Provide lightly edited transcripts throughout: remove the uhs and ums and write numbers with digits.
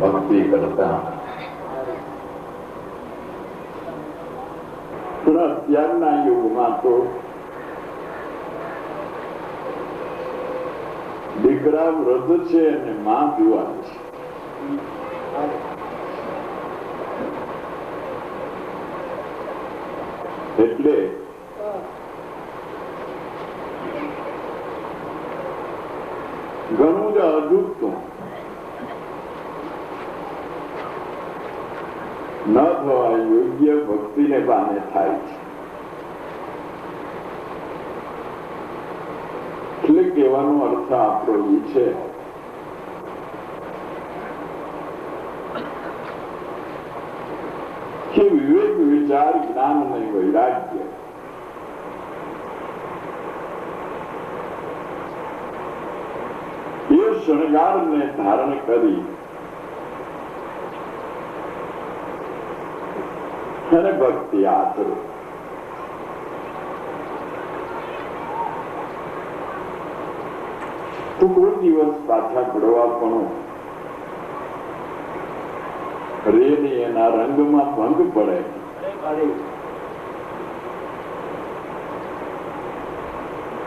ભક્તિ કરતા. પણ અત્યારના યુગમાં તો દીકરા વૃદ્ધ છે અને માં જુવાન છે. એટલે ઘણું જ અજુગતું ન થવા યોગ્ય ભક્તિને બાને થાય છે. એટલે કહેવાનો અર્થ આપણો એ છે કે વિવેક, વિચાર, જ્ઞાન અને વૈરાગ્ય એ શણગારને ધારણ કરી અને ભક્તિ આચરો. તો કોઈ દિવસ પાછા પડવા પણ રેની એના રંગમાં ભંગ પડે.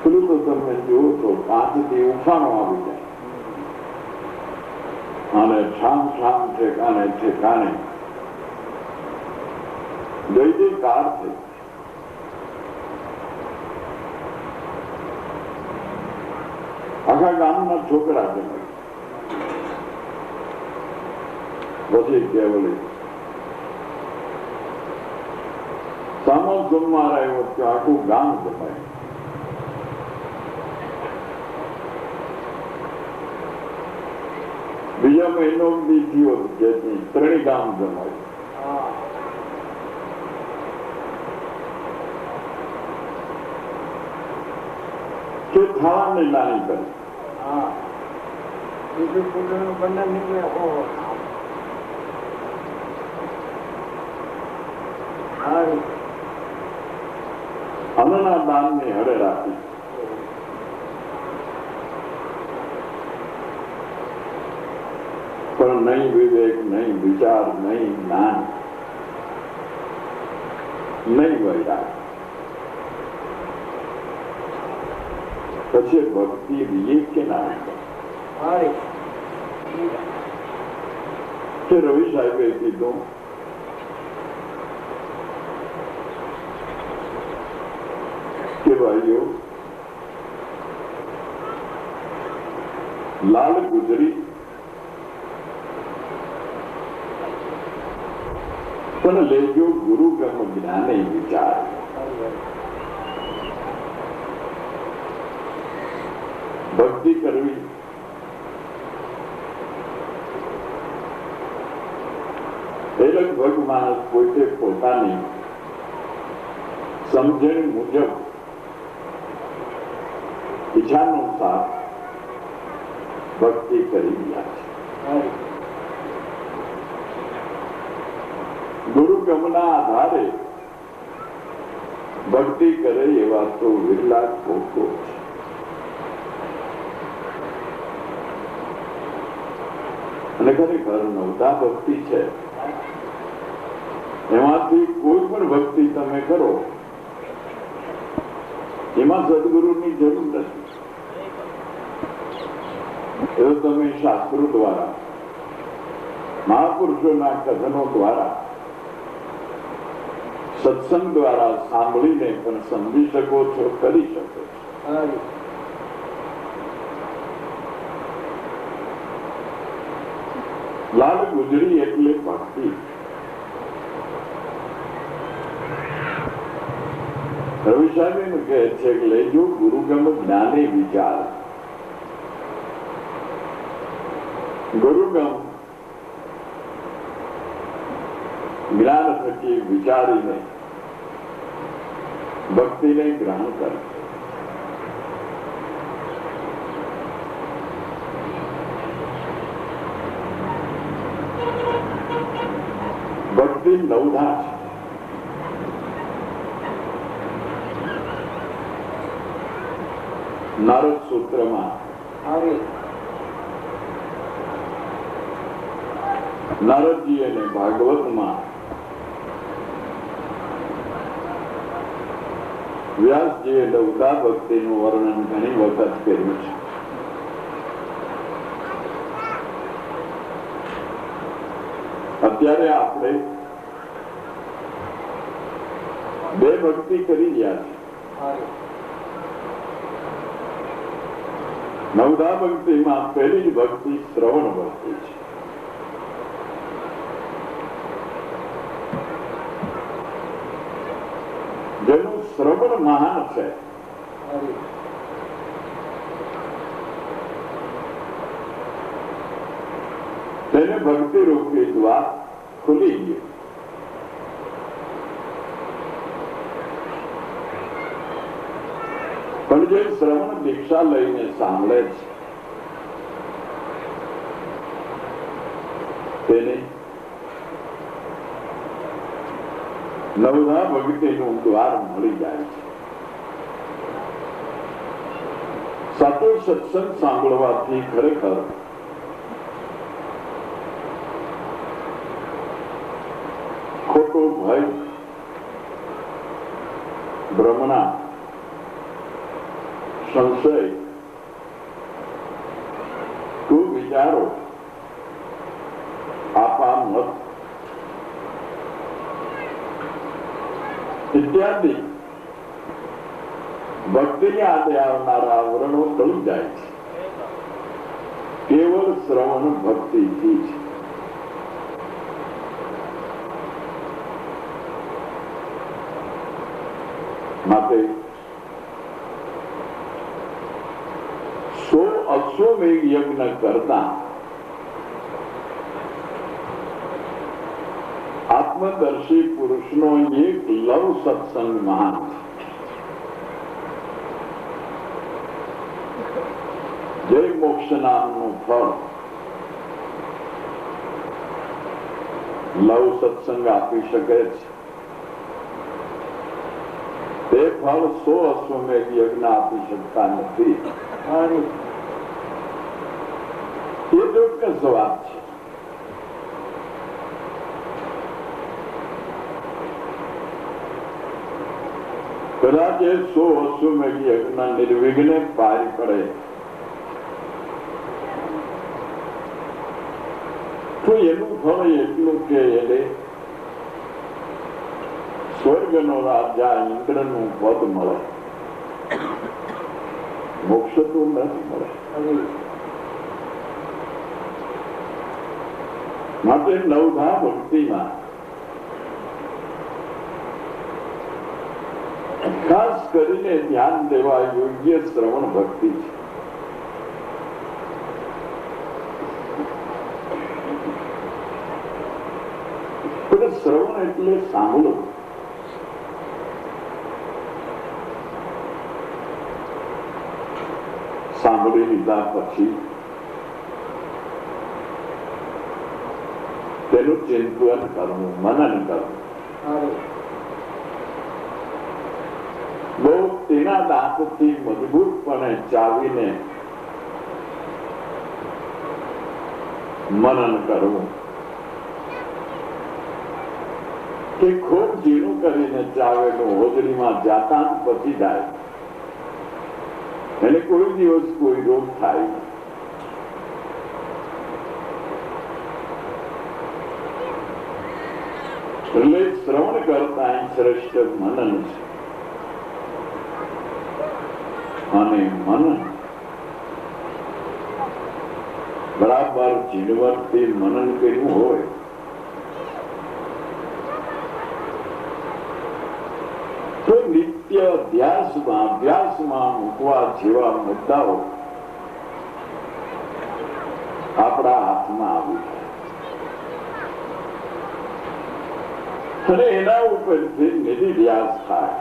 પેલું તો તમે જુઓ તો કાચથી ઉફાણો આવી જાય અને ઠામ ઠામ ઠેકાણે ઠેકાણે જય જયકાર થઈ. આખા ગામના છોકરા જમાય. પછી કેવલી સામો સોમવાર આવ્યો તો આખું ગામ જમાય. બીજા મહિનો બી થયો કે ત્રણેય ગામ જમાય. કે ખાવાની નાની કરી અન્નના દાનની હરે રાખી. પણ નહીં વિવેક, નહીં વિચાર, નહીં જ્ઞાન, નહીં વૈરાગ. પછી ભક્તિ રીએ કે ના કે રવિ સાહેબે કીધું કે ભાઈઓ, લાલ ગુજરી પણ લેજો ગુરુ ગમ જ્ઞાને વિચાર. ભક્તિ કરવી એ લગભગ માણસ પોતે પોતાની સમજણ મુજબ ઈચ્છાનુસાર ભક્તિ કરી રહ્યા છે. ગુરુગમના આધારે ભક્તિ કરે એવા તો વિરલા લોકો છે. અને ખરેખર નવતા ભક્તિ છે. એમાંથી કોઈ પણ ભક્તિ તમે કરો એમાં સદગુરુની જરૂર નથી. એ તમે શાસ્ત્રો દ્વારા, મહાપુરુષોના કથનો દ્વારા, સત્સંગ દ્વારા સાંભળીને પણ સમજી શકો છો, કરી શકો છો. લાલ ગુજરી એટલે ભક્તિ. રવિ સાહેબ એમ કહે છે કે લેજો ગુરુગમ જ્ઞાને વિચાર. ગુરુગમ જ્ઞાન થકી વિચારીને ભક્તિને ગ્રહણ કરે. ભક્તિ નવધા છે. નારદ સૂત્રમાં નારદજી અને ભાગવતમાં વ્યાસજીએ લૌકા ભક્તિનું વર્ણન ઘણી વખત કર્યું છે. અત્યારે આપણે બે ભક્તિ કરી રહ્યા છે. નવધા ભક્તિમાં પહેલી જ ભક્તિ શ્રવણ ભક્તિ છે. જેનું શ્રવણ મહાન છે. તેને ભક્તિ રૂપી દ્વાર ખુલી ગયું. પણ જે શ્રવણ દીક્ષા લઈને સાંભળે છે તેને નવધા ભક્તિનું દ્વાર મળી જાય છે. સાચો સત્સંગ સાંભળવાથી ખરેખર ખોટો ભય, ભ્રમણા, સંશય, કુવિચારો, આપામત ઇત્યાદિ ભક્તિની આડે આવનારા આવરણો ટળી જાય છે. કેવળ શ્રવણ ભક્તિથી છે. માટે અશ્વમેઘ યજ્ઞ કરતા આત્મદર્શી પુરુષનો એક લવ સત્સંગ મહાન છે. જય મોક્ષ નામનું ફળ લવ સત્સંગ આપી શકે છે. તે ફળ 100 અશ્વમેઘ યજ્ઞ આપી શકતા નથી. એ ચોક્કસ વાત છે. કદાચ એ 100 અશ્વમેઘ યજ્ઞ નિર્વિઘ્ને પાર પડે તો એનું ફળ એટલું કે એને સ્વર્ગનો રાજા ઇન્દ્રનું પદ મળે, મોક્ષ તો નથી મળે. માટે નવધા ભક્તિમાં ખાસ કરીને ધ્યાન દેવા યોગ્ય શ્રવણ ભક્તિ છે. પણ શ્રવણ એટલે સાંભળો. સાંભળી લીધા પછી તેનું ચિંતન કરવું, મનન કરવું. બહુ તેના દાંતથી મજબૂતપણે ચાવીને મનન કરવું કે ખૂબ ઝીણું કરીને ચાવેલું હોજરીમાં જાતા પછી જાય એને કોઈ દિવસ કોઈ રોગ થાય નહીં. એટલે શ્રવણ કરતા શ્રેષ્ઠ મનન છે. અને મનન બરાબર ઝીણવટથી મનન કર્યું હોય તો નિત્ય અભ્યાસમાં મૂકવા જેવા મુદ્દાઓ આપણા હાથમાં આવી અને એના ઉપરથી નિધિધ્યાસ થાય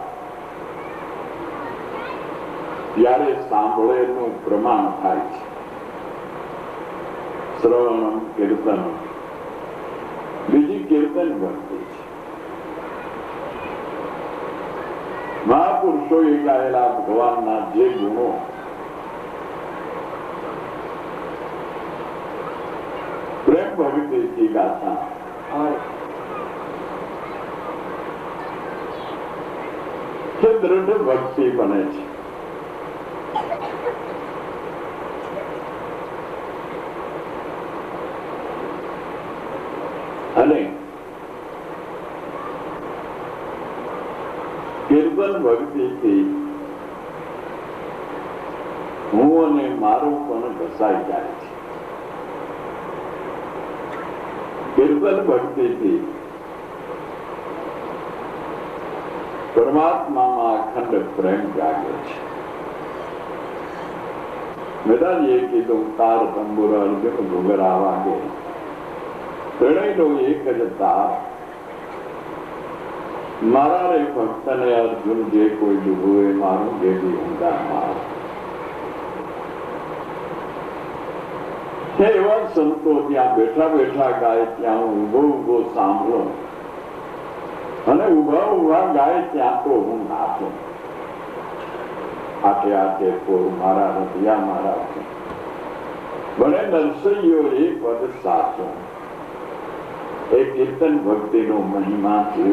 ત્યારે સાંભળેલું પ્રમાણ થાય છે. શ્રવણ કીર્તન બીજી કીર્તન ભક્તિ છે. મહાપુરુષોએ ગાયેલા ભગવાનના જે ગુણો પ્રેમ ભક્તિથી ગાતા કે દ્રઢ ભક્તિ બને છે. અને કીર્તન ભક્તિથી હું અને મારું પણ ઘસાઈ જાય છે. કીર્તન ભક્તિથી પરમાત્મામાં અખંડ પ્રેમ જાગે છે. મેદાજીએ કીધું તાર તંબુર અર્જુન ઘુઘરા વાગે, ત્રણેયનો એક જ તાર. મારા રે ભક્તને અર્જુન જે કોઈ ડૂબુએ મારું જેવી ઊંડા માર. એવા સંતો ત્યાં બેઠા બેઠા ગાય ત્યાં હું ઉભો ઉભો સાંભળો, અને ઉભા ઉભા ગાય ત્યાં તો હું નાચું. આટે આટે પોર મારા રતિયા મારા બને નરસૈયો એ પદ સાચો. એ કીર્તન ભક્તિનો મહિમા છે.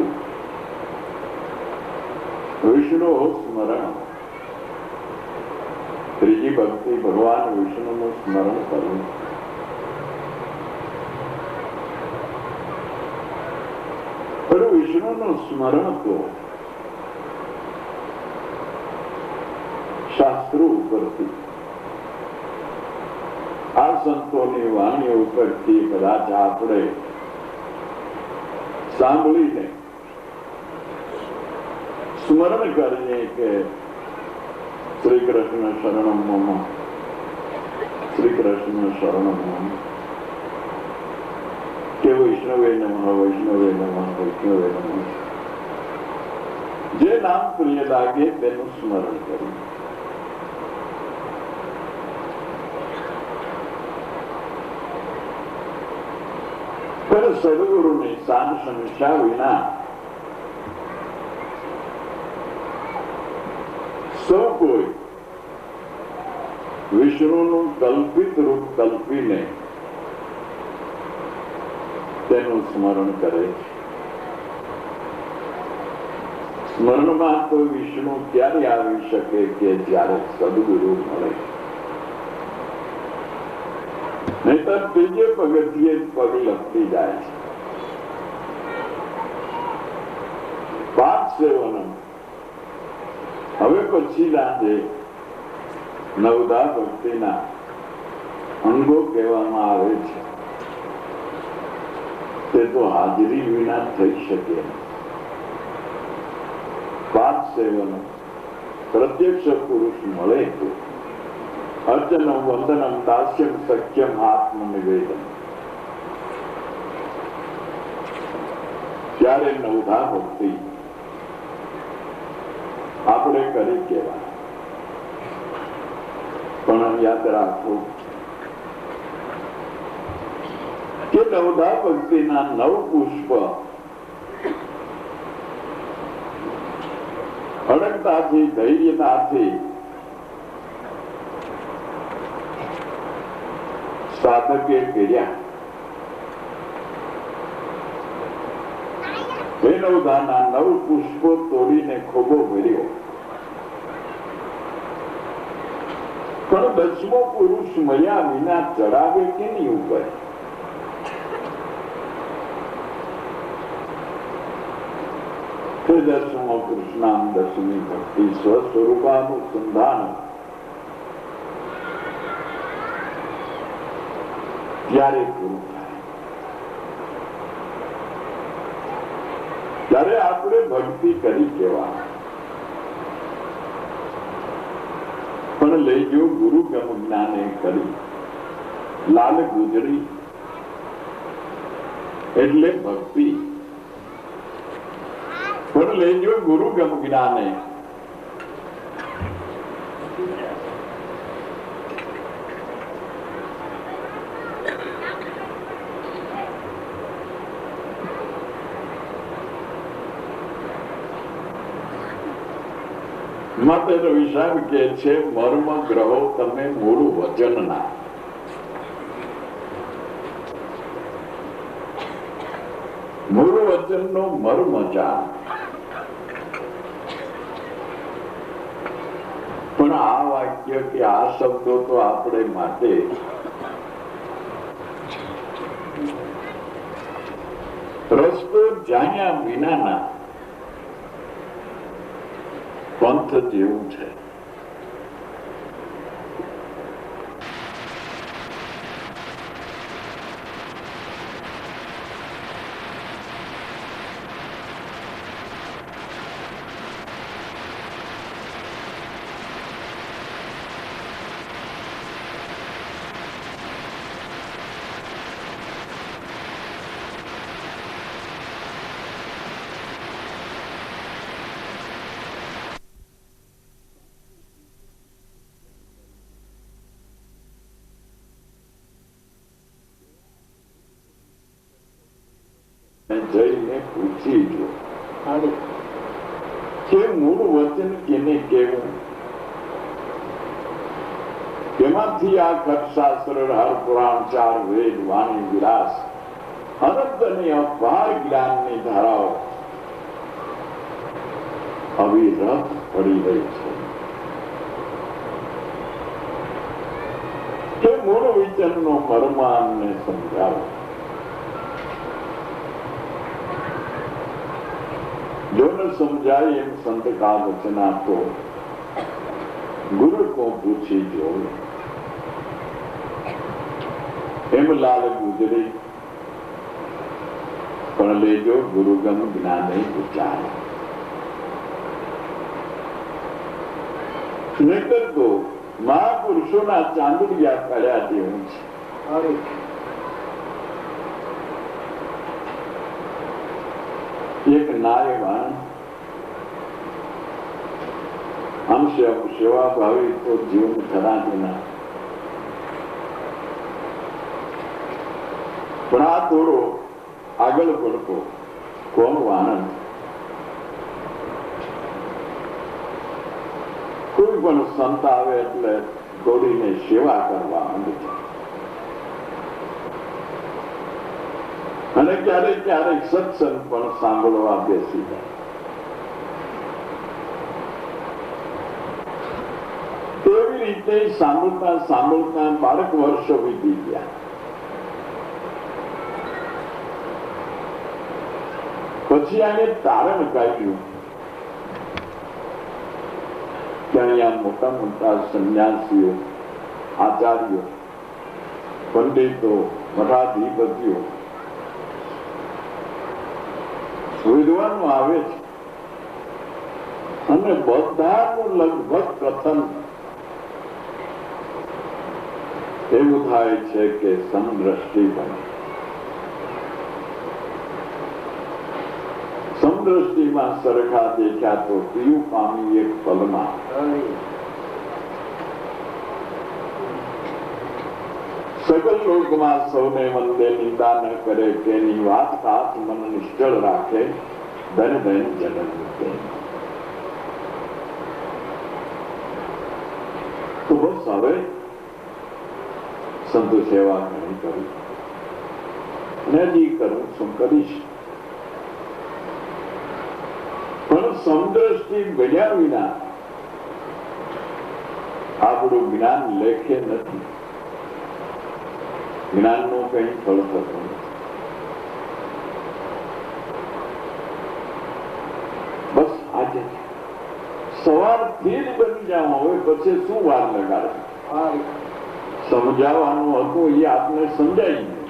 વિષ્ણુ સ્મરણ, ત્રીજી ભક્તિ ભગવાન વિષ્ણુનું સ્મરણ કરવું. પણ વિષ્ણુનું સ્મરણ તો શાસ્ત્રો ઉપરથી, આ સંતોની વાણીઓ ઉપરથી કદાચ આપણે સાંભળીને સ્મરણ કરીએ કે શ્રી કૃષ્ણ શરણમ મમ, શ્રી કૃષ્ણ શરણમ મમ, કે વૈષ્ણવે નમઃ, વૈષ્ણવે નમઃ, વૈષ્ણવે નમઃ. જે નામ પ્રિય લાગે તેનું સ્મરણ કરવું. પણ સદગુરુની શાન સમીક્ષા વિના સૌ કોઈ વિષ્ણુનું કલ્પિત રૂપ કલ્પીને તેનું સ્મરણ કરે છે. સ્મરણમાં તો વિષ્ણુ ક્યારે આવી શકે કે જ્યારે સદગુરુ મળે. નહીતર ત્રીજે પગથિયે પગ લપટી જાય છે. પાદ સેવન હવે પછીના જે નવદા ભક્તિના અંગો કહેવામાં આવે છે તે તો હાજરી વિના થઈ શકે નહીં. પાદ સેવન, પ્રત્યક્ષ પુરુષ મળે તો અર્ચનમ વંદનમ દાસ્યમ સખ્યમ આત્મનિવેદન, ત્યારે નવધા ભક્તિ આપણે કરી કહેવાય. પણ યાદ રાખો કે નવધા ભક્તિના નવ પુષ્પ અડગતાથી, ધૈર્યતાથી સાધકે કર્યા. એ નવધાના નવ પુષ્પો તોડીને ખોબો ભર્યો. પણ દસમો પુરુષ મળ્યા વિના ચડાવે કે નહીં ઉપર? દસમો કૃષ્ણામ દસમી ભક્તિ સ્વસ્વરૂપાનુસંધાન. ત્યારે પૂરું થાય, ત્યારે આપણે ભક્તિ કરી કેવા. પણ લેજો ગુરુ ગમ જ્ઞાને કરી. લાલ ગુજરી એટલે ભક્તિ. પણ લેજો ગુરુ ગમ જ્ઞાને. માટે રવિ સાહેબ કે છે મર્મ ગ્રહો તમે મૂળ વચનના. મૂળ વચનનો મર્મ જાણ. પણ આ વાક્ય કે આ શબ્દો તો આપણે માટે રસ્તો જાણ્યા વિનાના પંથ જેવું છે. જઈને પૂછી જો કે મૂળ વચન કેને કેવું, કેમાંથી આ ખટશાસ્ત્ર, હર પુરાણ, ચાર વેદ, વાણી, વિલાસ, અનંત અને અપાર જ્ઞાનની ધારાઓ અવિરત પડી રહી છે. કે મૂળ વચનનો મર્મ અમને સમજાવો. जो न समझाए एम संत का वचना तो गुरु को पूछी जो. एम लाल गुजरी पण लेजो गुरुगम ज्ञाने विचार. नहीतर तो મહાપુરુષોના ચાંદુડિયા કાઢ્યા જેવું છે. એક નાયવાન આમ સેવા ભાવી તો જીવન ખરા ના, પણ આ થોડો આગળ પડતો કોણ આનંદ. કોઈ પણ સંત આવે એટલે દોડીને સેવા કરવા માંગે છે. અને ક્યારેક ક્યારેક સત્સંગ પણ સાંભળવા બેસી જાય. તેવી રીતે સાંભળતા સાંભળતા બાળક વર્ષો વીતી ગયા. પછી આને તારણ કાઢ્યું કે અહીંયા મોટા મોટા સંન્યાસીઓ, આચાર્યો, પંડિતો, મઠાધિપતિઓ, વિદ્વાનો આવે છે અને બધાનું લગભગ કથન એવું થાય છે કે સમદ્રષ્ટિ બને. સમદ્રષ્ટિમાં સરખા દેખ્યા તો પીયું પામી એક પલમાં. સકલ લોકમાં સૌને વંદે, નિંદા ન કરે, તેની વાત હાથ મન નિશ્ચળ રાખે, ધન ધન જન્મ મૂકે. તો બસ હવે સંત સેવા ઘણી કરી અને હજી કરું શું કરીશ. પણ સમદ્રષ્ટિ બન્યા વિના આપણું જ્ઞાન લેખે નથી. જ્ઞાનનો કઈ ફળ થતો નથી. બસ આજે સવારથી જ બની જાવ. હવે પછી શું વાર લગાડે? સમજાવવાનું હતું એ આપને સમજાય નહીં.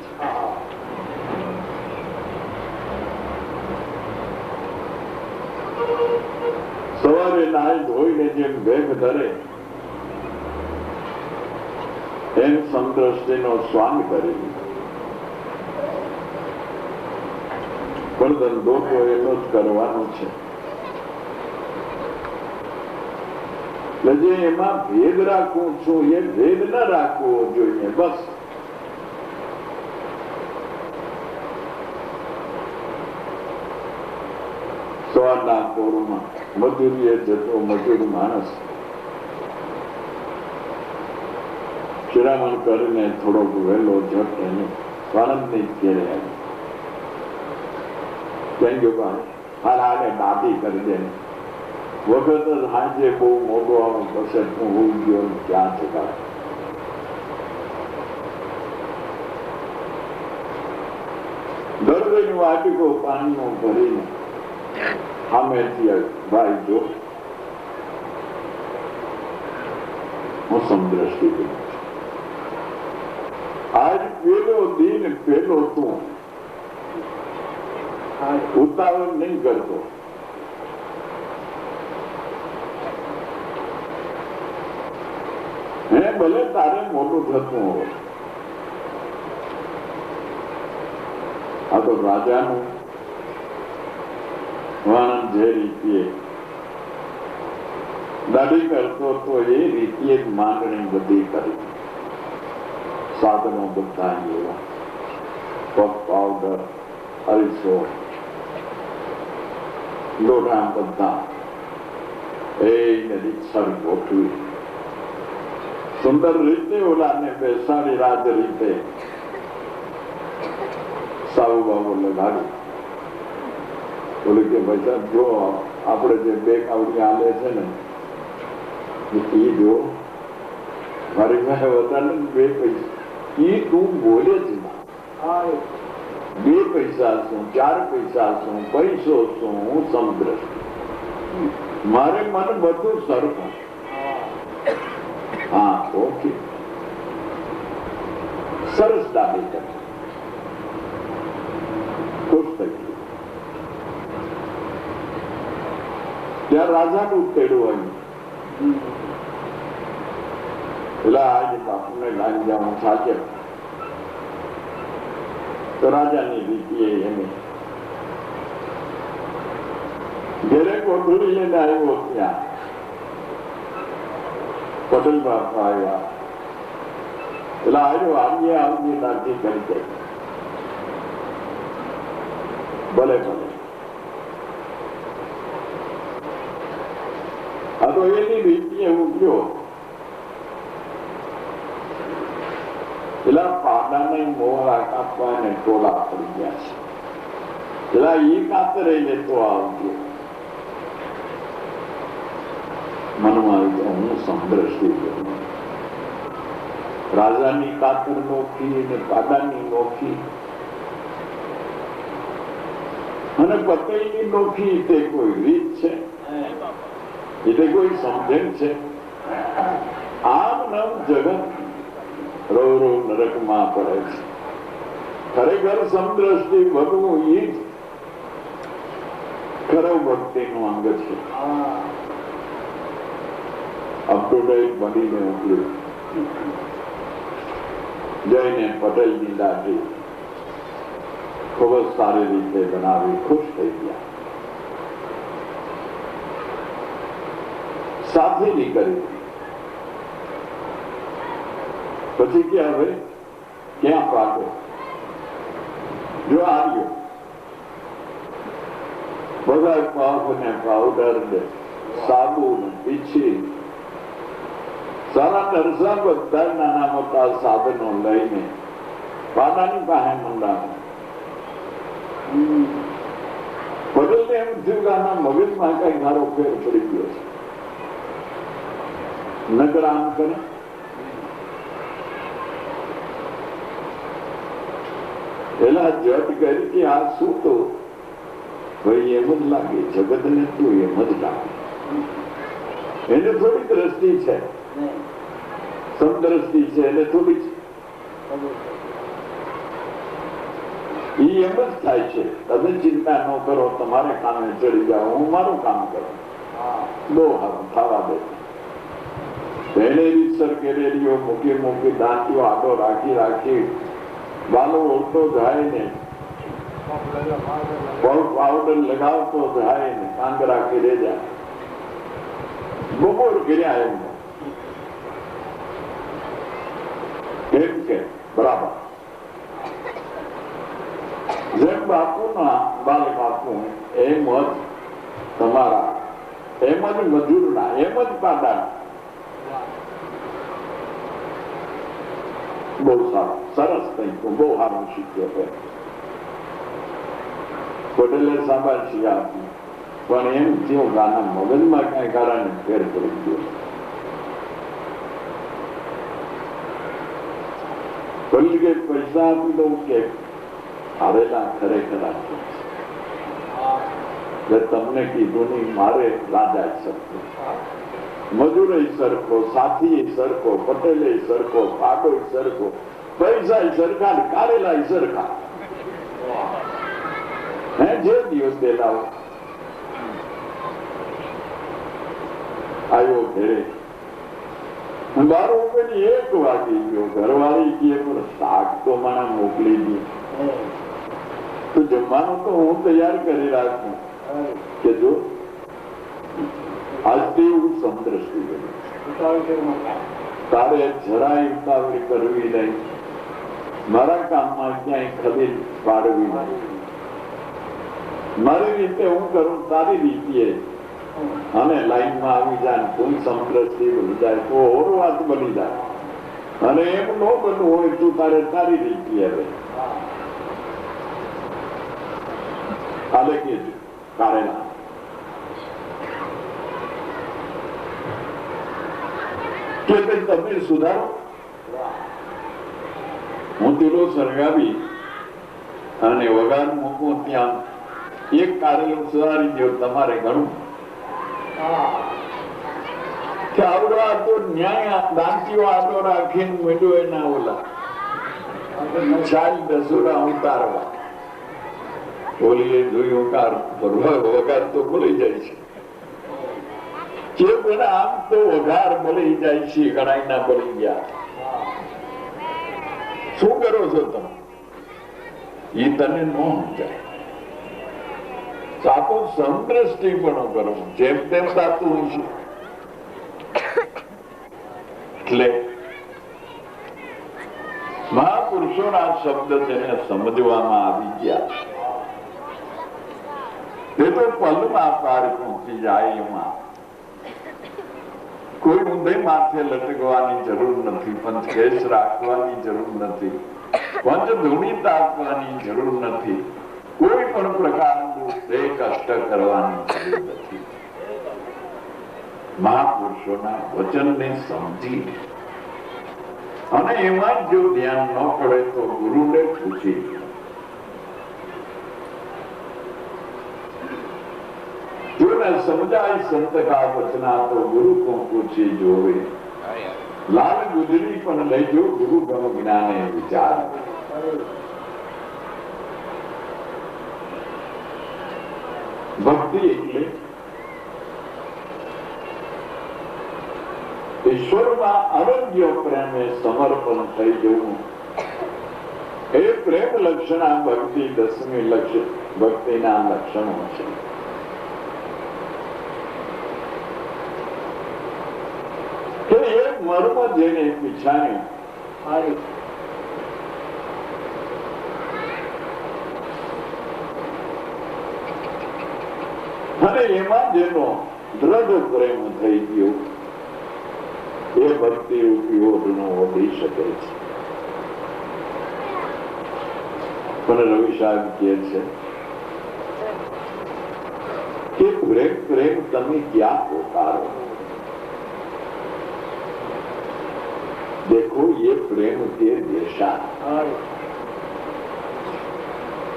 સવારે નાઈ ધોઈને જેમ બેગ ધરે એમ સમદ્રષ્ટિનો સ્વાંગ કરી દીધો. પણ ધંધો તો એનો જ કરવાનો છે. જે એમાં ભેદ રાખું છું એ ભેદ ન રાખવો જોઈએ. બસ સવારના પોરમાં મજૂરીએ જતો મજૂર માણસ શિરામણ કરીને થોડોક વહેલો જટ એને સ્વાનંદની ઘેરે આવી. ભાઈ હાલાને દાદી કરી દે વખત જ હાજે બહુ મોટો આવું પછી હું હોઈ ગયો ક્યાં ચકાય દરવેની વાટીકો પાણીનો ભરીને સામેથી ભાઈ જો હું સમદ્રષ્ટિ કરું આજ પેલો દિન પેલો તું ઉતાવળ નહીં કરતો હે ભલે તારે મોટું થતું હોય આ તો રાજાનું વર્ણન જે રીતિએ દાઢી કરતો તો એ રીતિએ જ માંગણી બધી કરી સાધનો બધા એવા પગ પાવડર અરીસો લોઢા બધા એ રીતસર ગોઠવી સુંદર રીતે ઓલાને બેસાડી રાજ રીતે સાવું બાબુ લગાડી બોલે કે ભાઈ જો આપણે જે બે કાવડી આલે છે ને એ જો મારી પાસે વધારે બે પૈસા એ તું બોલે જ ના બે પૈસા શું 4 પૈસા શું પૈસો શું હું સમદ્રષ્ટિ મારે મને બધું સરખું હા ઓકે સરસ દાબી કરે ખુશ થઈ ગયું ત્યાં રાજાનું તેડું આવ્યું પેલા આજે બાપુને લાગી જવાનું સાચે તો રાજાની રીતિએ એને ઘેરે કોઠુરી લઈને આવ્યો ત્યાં પટેલ બાપા આવ્યા પેલા આવ્યો આજે આવતી દાંતી કરી દે ભલે ભલે આ તો એની રીતિએ હું ગયો પેલા પાડાને મોહરા કાપવા ને ટોળા પડી ગયા છે પેલા ઈ કાતરે લેતો આવજો મનમાં હું સમદ્રષ્ટિ રાજાની કાતર નોખી ને પાડાની નોખી અને પતઈની નોખી તે કોઈ રીત છે એટલે કોઈ સમજણ છે આમ નવ જગત રો રો નરકમાં પડે છે ખરેખર સમદ્રષ્ટિ ભગવું એ જ ખરો ભક્તિનું અંગ છે અપ ટુ ડેટ બનીને મોકલ્યું જઈને પટેલની દાઢી ખૂબ જ સારી રીતે બનાવી ખુશ થઈ ગયા સાથે નીકળી પછી કે હવે ક્યાં પાકો જો આવ્યો બધા પાક ને પાવડર ને સાબુ ને પીછી સારા નરસા બધા નાના મોટા સાધનો લઈને પાડાની પાસે મંડાવે પટેલને એમ થયું કે આના મગજમાં કઈ મારો ફેર પડી ગયો છે નગર આમ કરે પેલા જજ કરી કે આ શું તો ભાઈ એમ જ લાગે જગત ને તું એમ જ લાગે એને થોડી દ્રષ્ટિ છે સમદ્રષ્ટિ છે એને થોડી એમ જ થાય છે તમે ચિંતા ન કરો તમારે કામે ચડી જાઓ હું મારું કામ કરું બહુ સારું થવા દે એને રીતસર કેરેલીઓ મૂકી મૂકી દાંતીઓ આડો રાખી રાખી બાલો ઓળતો જાય ને પાવડર લગાવતો જાય ને કાંગરા કરી જાય બપોર કર્યા એમ કે બરાબર જેમ બાપુના બાલ બાપુ એમ જ તમારા એમ જ મજૂરના એમ જ પાડાના બહુ સારું સરસ થઈ બહુ સારું શીખ્યો છે પટેલે શાબાશી આપી, પણ એમ થયું કે આના મગજમાં કઈ કારણે ફેર પડી ગયો. બોલી કે પૈસા આપી દઉં કે હારેલા ખરેખર આપ્યું છે. તમને કીધું નહીં, મારે રાજા સરખો, મજૂર સરખો, સાથી સરખો, પટેલ સરખો, પાડો સરખો, પૈસા સરખા, કારેલા સરખા. હે જે દિવસ પેલા આવ્યો ઘરે, 1 વાગી ગયો. ઘરવાળી કે પણ શાક તો મને મોકલી દી, તો જમવાનું તો હું તૈયાર કરી રાખું. કે જો આજથી હું સમદ્રષ્ટિ બની, તારે જરાય ઉતાવળી કરવી નહીં, મારા કામમાં ક્યાંય ખલીલ પાડવી નહીં. મારી રીતે હું કરું, તારી રીતે અને લાઈનમાં આવી જાય. તું સમદ્રષ્ટિ બની જાય તો ઓરવાત બની જાય, અને એમ ન બનવું હોય તું તારે તારી રીતે હવે કાલે કે કારેલા કે તમે સુધારો. હું તીલો સળગાવી અને વગાર મૂકું ત્યાં એક કારેલું સુધારી દો, તમારે ઘણું. કે આવડો આતો ન્યાય દાંતીઓ આટો રાખીને મેળ્યો એના ઓલા ચાલ દસુરા ઉતારવા. બોલીએ જોયું કાર વગાર તો ભૂલી જાય છે, જે બધા આમ તો વઘાર ભૂલી જાય છે, ઘણા ના ભૂલી ગયા. શું કરો છો તમે? એ તને ન સમજાય. સાતો સમદ્રષ્ટિ પણ કરો, જેમ તેમ સાતું છે. એટલે મહાપુરુષોના શબ્દ તેને સમજવામાં આવી ગયા. તે તો પલમાં પાર પહોંચી જાય. એમાં કોઈ ઊંધે માથે લટકવાની જરૂર નથી, પંચકેશ રાખવાની જરૂર નથી, પંચ ધૂણી તાપવાની જરૂર નથી, કોઈ પણ પ્રકારનું દેહ કષ્ટ કરવાની જરૂર નથી. મહાપુરુષોના વચનને સમજી અને એમાં જો ધ્યાન ન પડે તો ગુરુને પૂછી. જો ન સમજાય સંત કા વચના તો ગુરુ કો પૂછી જોવે. લાલ ગુજરી પણ લેજો ગુરુ ગમ જ્ઞાને વિચાર. ભક્તિ એટલે ઈશ્વરમાં અનન્ય પ્રેમે સમર્પણ થઈ જવું. એ પ્રેમ લક્ષણ ભક્તિ 10મી લક્ષણ ભક્તિના લક્ષણો છે. કે એ મર્મ જેને પીછાણ્યું, અને એમાં જેનો દ્રઢ પ્રેમ થઈ ગયો, એ ભક્તિ રૂપી ઓઢનો ઓઢી શકે છે. પણ રવિ સાહેબ કહે છે કે પ્રેમ પ્રેમ તમે ક્યાં પોકારો? देखो ये प्रेम के देशा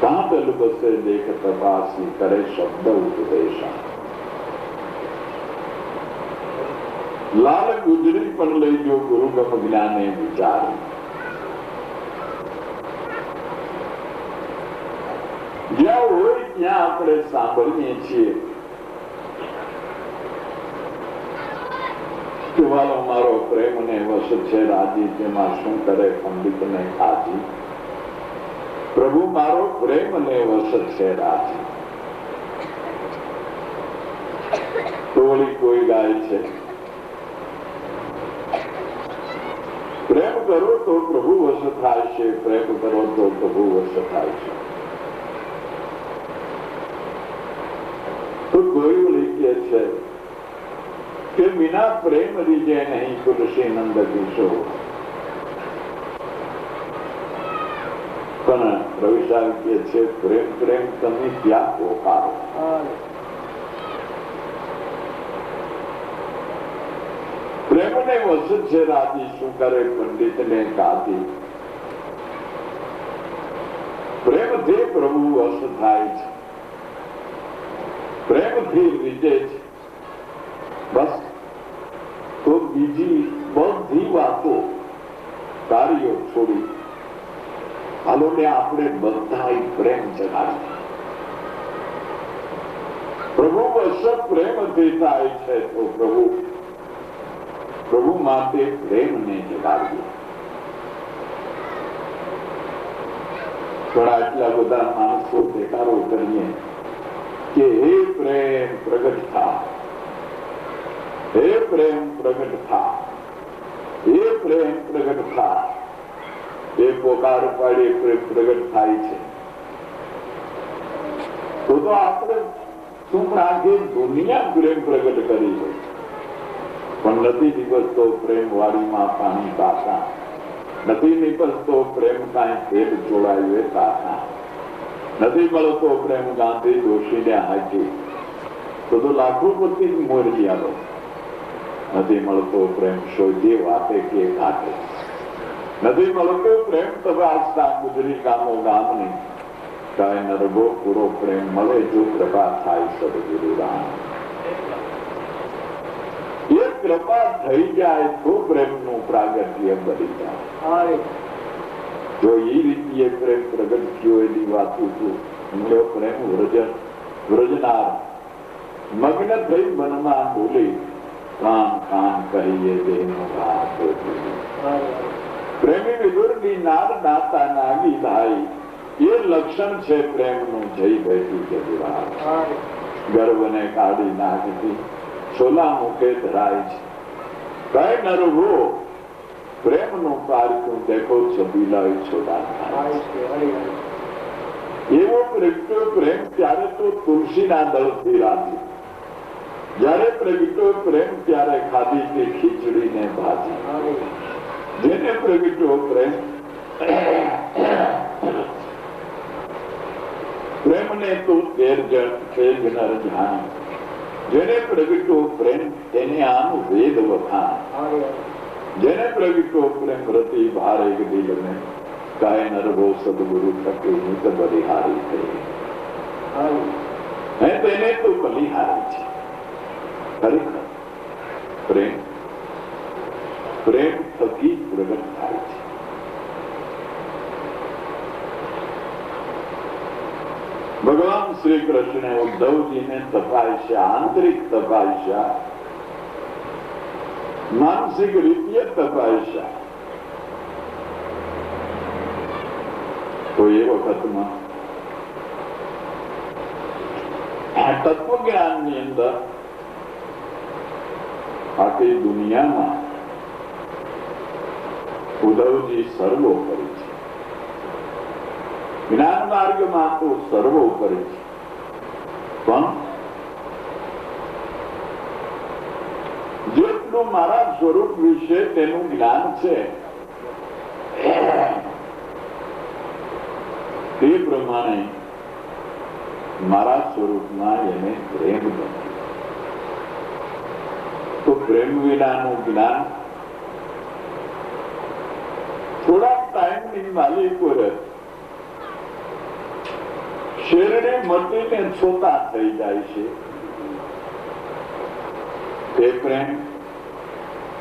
कहां पे बसे देख तपासी करे शब्द उपदेशा. लाल गुजरी पण लई जो गुरु गम ज्ञाने विचार. જ્યાં હોય ત્યાં આપણે સાંભળીએ છીએ કે વાલો મારો પ્રેમ ને વશ છે રાજી, તેમાં શું કરે પંડિત ને ખાજી. પ્રભુ મારો પ્રેમ ને વશ છે રાજી. ટોળી કોઈ ગાય છે, પ્રેમ કરો તો પ્રભુ વશ થાય છે, પ્રેમ કરો તો પ્રભુ વશ થાય છે. તો કોઈ ઓલી કે છે કે વિના પ્રેમ રીજે નહીં તુલસી નંદ કિશોર. પણ પ્રવેશાવી કે છે, પ્રેમ પ્રેમ તમે ક્યાં પોકારો. પ્રેમને વશ છે રાજી, શું કરે પંડિત ને કાતી. પ્રેમથી પ્રભુ વશ થાય છે, પ્રેમથી રીજે છે. બસ તો બીજી બધી વાતો કાર્યો છોડી હાલો ને આપણે બધા પ્રેમ જગાડીએ. પ્રભુ વશ પ્રેમથી થાય છે તો પ્રભુ માટે પ્રેમને જગાડીએ. પણ આટલા બધા માણસો દેખાડો કરીએ કે હે પ્રેમ પ્રગટ થા, હે પ્રેમ પ્રગટ થા, હે પ્રેમ પ્રગટ થા. એ પોકાર પાડે પ્રેમ પ્રગટ થાય છે તો આપણે શું આખી દુનિયા પ્રેમ પ્રગટ કરી છે, પણ નથી નીકળતો પ્રેમ વાડીમાં પાણી કાકા, નથી નીકળતો પ્રેમ કાંઈ પેટ જોડાયું કાકા, નથી મળતો પ્રેમ ગાંધી દોષીને હાકી તો લાખોપતિ જ મોરજી આલો. નથી મળતો પ્રેમ શોધીએ વાતે કે ઘાટે, નથી મળતો પ્રેમ તપાસતા ગુજરી ગામો ગામની. કાંઈ નરગો પૂરો પ્રેમ મળે જો કૃપા થાય સદગુરુ રામ. એ કૃપા થઈ જાય તો પ્રેમનું પ્રાગટ્ય બની જાય. જો એ રીતે પ્રેમ પ્રગટ થયો એની વાત મળ્યો પ્રેમ વ્રજનાર મગ્ન થઈ મનમાં બોલી કાન કાન કહીએ તેનો વાત. પ્રેમી વિદુરની નાદ નાતા નાગી ભાઈ, એ લક્ષણ છે પ્રેમનું. જય બેઠી જગવા ગર્વને કાઢી નાખતી છોલા મુખે ધરાય છે. કઈ નરવો પ્રેમનું પારખું દેખો છબીલાય છોડા થાય. એવો પ્રગટ્યો પ્રેમ ત્યારે તો તુલસીના દળથી રાજી, જયારે પ્રગટ્યો પ્રેમ ત્યારે ખાધી તે ખીચડી ને ભાજી. જેને પ્રગટ્યો પ્રેમ પ્રેમને તો તેર નર જાણ. જેને પ્રગટ્યો પ્રેમ તેને આનું વેદ વખાણ. જેને પ્રગટ્યો પ્રેમ રતિ ભારે દિલ ને કાય નરવો સદગુરુ થકે નિત બલિહારી થઈ. તેને તો બલિહારી છે. ખરેખર પ્રેમ પ્રેમ થકી પ્રગટ થાય છે. ભગવાન શ્રી કૃષ્ણે ઉદ્ધવજીને તપાસ્યા, આંતરિક તપાસ્યા, માનસિક રીતે તપાસ્યા. તો એ વખતમાં તત્વજ્ઞાન ની અંદર આખી દુનિયામાં ઉદ્ધવજી સર્વોપરી છે. જ્ઞાન માર્ગમાં તો સર્વોપરી છે, પણ જેટલું મારા સ્વરૂપ વિશે તેનું જ્ઞાન છે તે પ્રમાણે મારા સ્વરૂપમાં એને પ્રેમ ગમે. તો પ્રેમ વિનાનું જ્ઞાન થોડા ટાઈમની માલિક શેરડી મટીને છોતા થઈ જાય છે. તે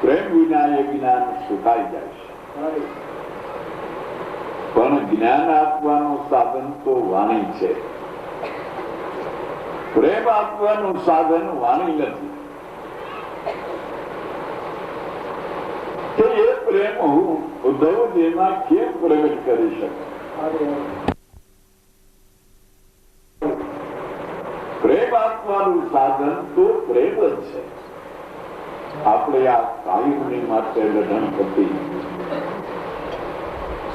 પ્રેમ વિના એ જ્ઞાન સુકાઈ જાય છે. પણ જ્ઞાન આપવાનું સાધન તો વાણી છે. પ્રેમ આપવાનું સાધન વાણી નથી. તો એ પ્રેમ હું ઉદ્ધવજીમાં કેમ પ્રગટ કરી શકું? પ્રેમ આપવાનું સાધન તો પ્રેમ જ છે. આપણે આ કાયમની માટે લડણ કરતી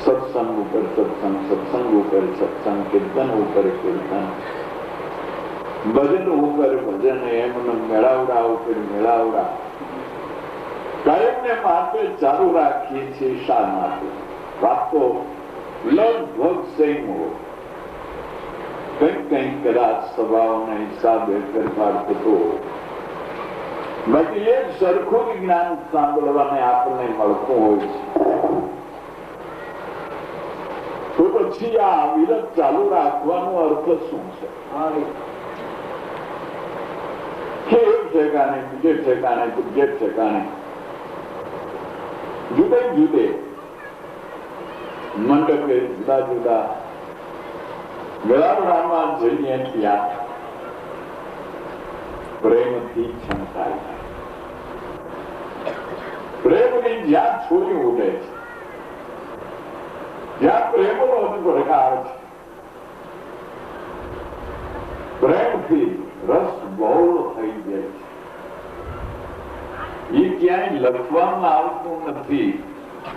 સત્સંગ ઉપર સત્સંગ, સત્સંગ ઉપર સત્સંગ, કીર્તન ઉપર કીર્તન, ભજન ઉપર ભજન, એમને મેળાવડા ઉપર મેળાવડા કાયમને માટે ચાલુ રાખીએ છીએ. શા માટે? વાત તો લગભગ સેમ હોય, કંઈક કંઈક કદાચ સ્વભાવના હિસાબે ફેરફાર થતો હોય, બાકી એક સરખું જ્ઞાન સાંભળવાને આપણને મળતું હોય છે. તો પછી આ અવિરત ચાલુ રાખવાનો અર્થ શું છે? કે એક ઠેકાણે બીજે ઠેકાણે ત્રીજે ઠેકાણે જુદે જુદે મંડપે જુદા જુદા મેળાવડામાં જઈએ ત્યાં પ્રેમથી છંટાય, પ્રેમની જ્યાં છોરી ઉડે છે, જ્યાં પ્રેમનો પ્રકાર છે, પ્રેમથી રસ બહોળો થઈ જાય છે. એ ક્યાંય લખવામાં આવતું નથી,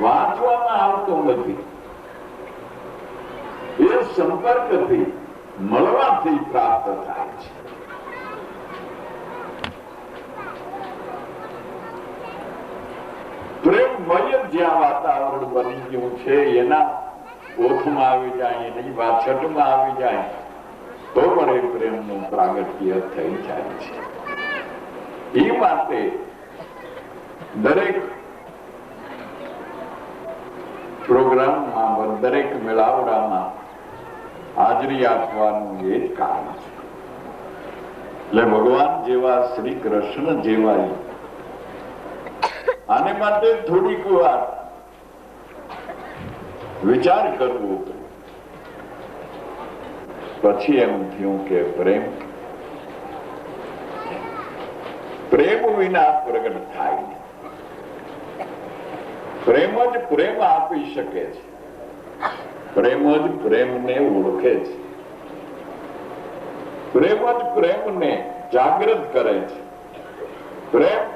વાંચવામાં આવતું નથી. એ સંપર્કથી મળવાથી પ્રાપ્ત થાય છે. પ્રેમમય જ્યાં વાતાવરણ બની ગયું છે, એના ઓઠમાં આવી જાય, એની વાછટમાં આવી જાય તો પણ એ પ્રેમનું પ્રાગટ્ય થઈ જાય છે. એ માટે દરેક પ્રોગ્રામમાં, દરેક મેળાવડામાં હાજરી આપવાનું એ જ કારણ છે. એટલે ભગવાન જેવા, શ્રી કૃષ્ણ જેવા આને માટે થોડીક વાર વિચાર કરવો, પછી એમ થયું કે પ્રેમ વિના પ્રગટ થાય. પ્રેમ જ પ્રેમ આપી શકે છે, પ્રેમ જ પ્રેમને ઓળખે છે, પ્રેમ જ પ્રેમને જાગૃત કરે છે.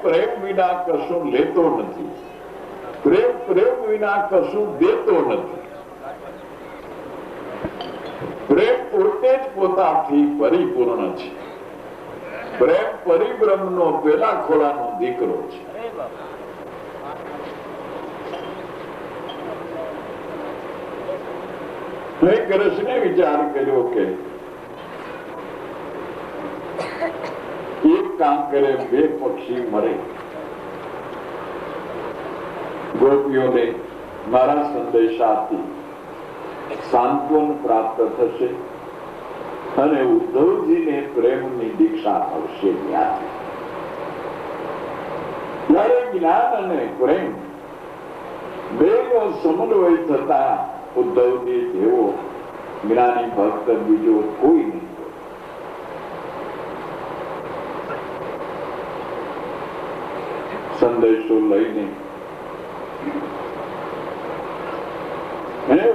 પ્રેમ વિના કશું લેતો નથી, પ્રેમ વિના કશું દેતો નથી. પ્રેમ પોતે જ પોતાથી પરિપૂર્ણ છે. પ્રેમ પરિબ્રહ્મનો પેલા ખોળાનો દીકરો છે. કૃષ્ણે વિચાર કર્યો કે એક કામ કરે, બે પક્ષી મરે. ગોપીઓને મારા સંદેશાથી સાંત્વન પ્રાપ્ત થશે અને ઉદ્ધવજીને પ્રેમની દીક્ષા મળશે. ત્યારે જ્ઞાન અને પ્રેમ બેનો સમન્વય થતા ઉદ્ધવજી જેવો જ્ઞાની ભક્ત બીજો કોઈ નહીં. સંદેશો લઈને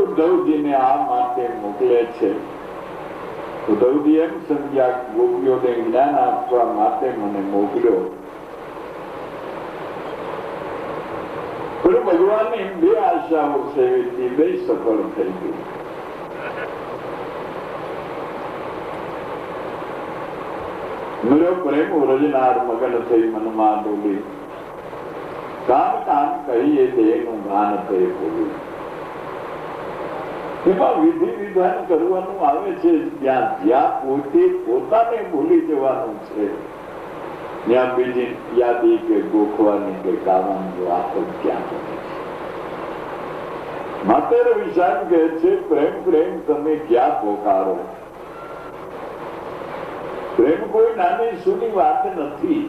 ઉદ્ધવજીને આ માટે મોકલે છે. ઉદ્ધવજી એમ સમજ્યા, ગોપીઓને જ્ઞાન આપવા માટે મને મોકલ્યો. પણ ભગવાનની બે આશાઓ સેવીથી બે સફળ થઈ ગઈ. મેરો પ્રેમ રજનાર મગન થઈ મનમાં ડોલી, કામ કામ કહીએ તેનું ગાન થઈ બોલી. એમાં વિધિ વિધાન કરવાનું આવે છે, જ્યાં પોતે પોતાને ભૂલી જવાનું છે, ત્યાં બીજી યાદી કે ગોખવાની કે ગાવાની વાત ક્યાં બને છે. માત્ર વિશાલ કહે છે, પ્રેમ તમે ક્યાં પોકારો. પ્રેમ કોઈ નાની સૂની વાત નથી.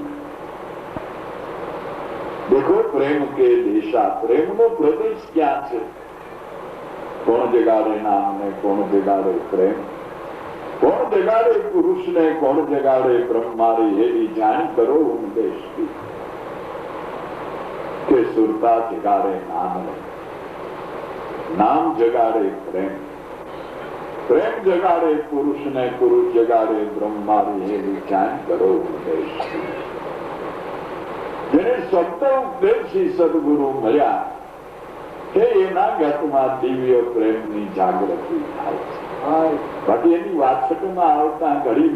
દેખો પ્રેમ કે દેશા, પ્રેમનો પ્રદેશ ક્યાં છે? કોણ જગાડે નામ ને, કોણ જગાડે પ્રેમ, કોણ જગાડે પુરુષ ને, કોણ જગાડે બ્રહ્મારી. એવી જાણ કરો ઉદેશ કે સુરતા જગાડે નામ ને, નામ જગાડે પ્રેમ, પ્રેમ જગાડે પુરુષ ને, પુરુષ જગાડે બ્રહ્મારી. એવી જાણ કરો ઉદેશ. જેને શબ્દ ઉપદેશી સદગુરુ મળ્યા કે એના ગતમાં દિવ્ય પ્રેમની જાગૃતિ થાય છે. બાકી એની વાતચીતમાં આવતા ઘડી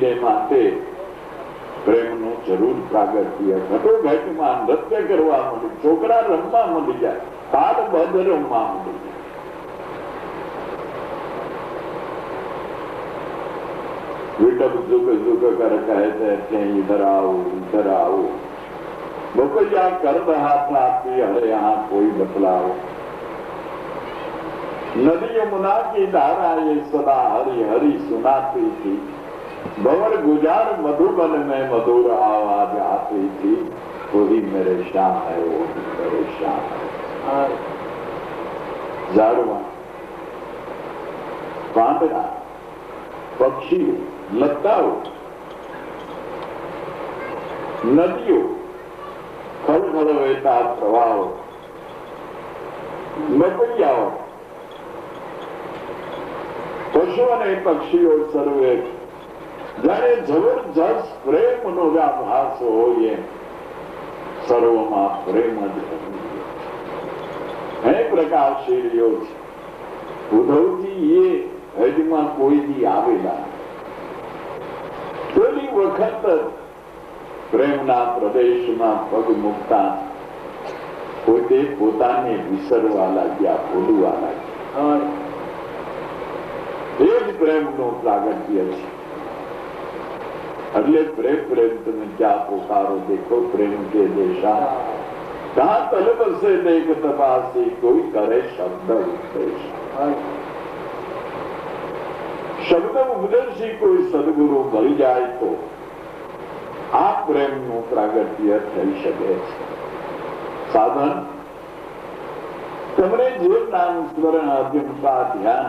બે માટે પ્રેમનું જરૂર પ્રાગટ્ય. ઘટોઘટમાં નૃત્ય કરવા માંડી, છોકરા રમવા માંડી જાય, તાલ બંધ રમવા માંડી જાય. विटप झुक झुक कर कहते थे इधर आओ इधर आओ, बकैया कर रहा था कि अरे यहाँ कोई बतलाओ। नदी यमुना की धारा ये सदा हरि हरि सुनाती थी, भंवर गुजार मधुबन में मधुर आवाज आती थी, वही मेरे श्याम है, वो मेरे श्याम है। झाड़वा, પાંદડા, પક્ષીઓ, લતાઓ, નદીઓ, ખળખળ વહેતા પ્રવાહો, મકૈયાઓ, પશુ અને પક્ષીઓ સર્વે જાણે જબરજસ્ત પ્રેમનો વ્યાભાસ હોય સર્વમાં પ્રેમ જ હે પ્રકાશીલ્યો છે। ઉદ્ધવજી એ હજમાં કોઈ દી આવેલા, પેલી વખત પ્રેમના પ્રદેશમાં પગ મૂકતા પોતે પોતાને વિસરવા લાગ્યા, ભૂલવા લાગ્યા। એ જ પ્રેમનું પ્રાગટ્ય છે। એટલે પ્રેમ પ્રેમ તમે ક્યાં પોકારો, દેખો પ્રેમ કે દેશા, कहाँ तलब से देख तपासी, कोई करे शब्द उपदेश। शब्द उपदेशी कोई सदगुरु मળી જાય તો આ પ્રેમનું પ્રાગટ્ય થઈ શકે છે। સાધન તમને જે નામ સ્મરણ અભિમતા ધ્યાન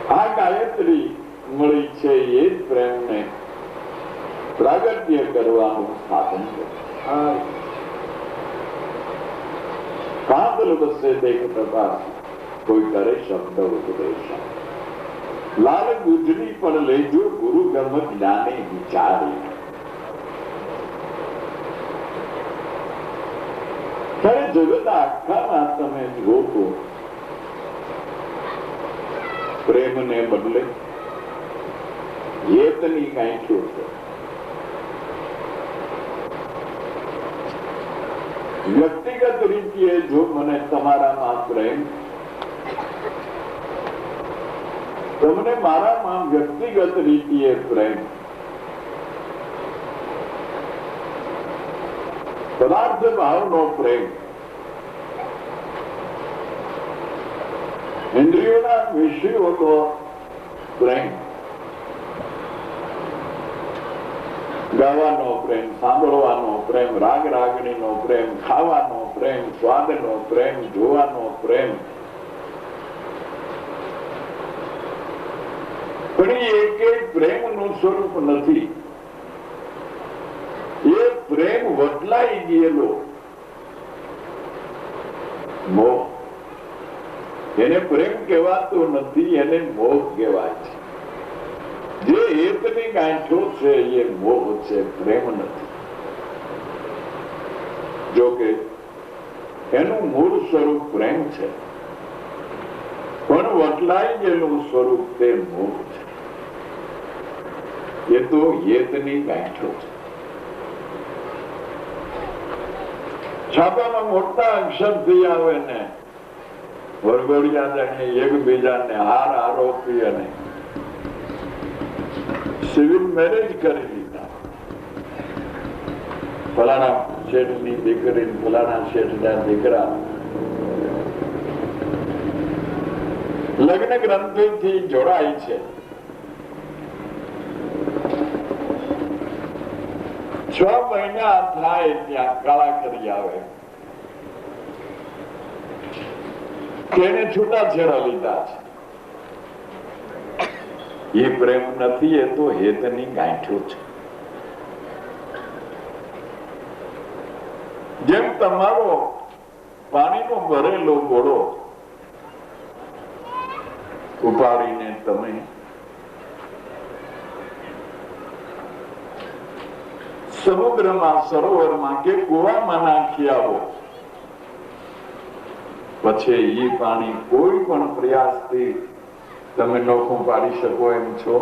આ ગાયત્રી મળી છે, એ જ પ્રેમને પ્રાગટ્ય કરવાનું સાધન છે। કાંતલ બસે દેખ પ્રકાશ, કોઈ કરે શબ્દ ઉપદેશ। લાલ ગુજરી પણ લેજો ગુરુ ગમ જ્ઞાને વિચારી। ત્યારે જગત આખામાં તમે જુઓ તો પ્રેમને બદલે યેતની ગાંઠ્યો છે। વ્યક્તિગત રીતે જો મને તમારામાં પ્રેમ, તમને મારામાં વ્યક્તિગત રીતે પ્રેમ, પદાર્થ ભાવનો પ્રેમ, ઇન્દ્રિયોના વિષયોનો પ્રેમ, ગાવાનો પ્રેમ, સાંભળવાનો પ્રેમ, રાગ રાગણીનો પ્રેમ, ખાવાનો પ્રેમ, સ્વાદનો પ્રેમ, જોવાનો પ્રેમ, પણ એ એક પ્રેમનું સ્વરૂપ નથી। એ પ્રેમ બદલાઈ ગયેલો મોહ, એને પ્રેમ કહેવાતો નથી, એને મોહ કહેવાય છે। જે હેતની ગાંઠો છે એ મોહ છે, પ્રેમ નથી। જોકે એનું મૂળ સ્વરૂપ પ્રેમ છે, પણ વટલાઈ ગયેલું સ્વરૂપ તે મોહ છે। એ તો હેતની ગાંઠો છે। છાપામાં મોટા અક્ષરથી આવે ને વરઘોડિયા જાણે એકબીજાને હાર આરોપી અને સિવિલ મેરેજ કરી લીધા, ફલાણા શેઠની દીકરી ફલાણા શેઠના દીકરા, લગ્ન ગ્રંથિથી જોડાય છે। 6 મહિના થાય ત્યાં કાળા કરી આવે, તેને છૂટાછેડા લીધા છે। એ પ્રેમ નથી, એ તો હેતની ગાંઠો છે। જેમ તમારો પાણીનો ભરેલો ઘોડો ઉપાડીને તમે સમુદ્રમાં, સરોવરમાં કે કુવામાં નાખી આવો, પછી એ પાણી કોઈ પણ પ્રયાસથી તમે નોખું પાડી શકો એમ છો?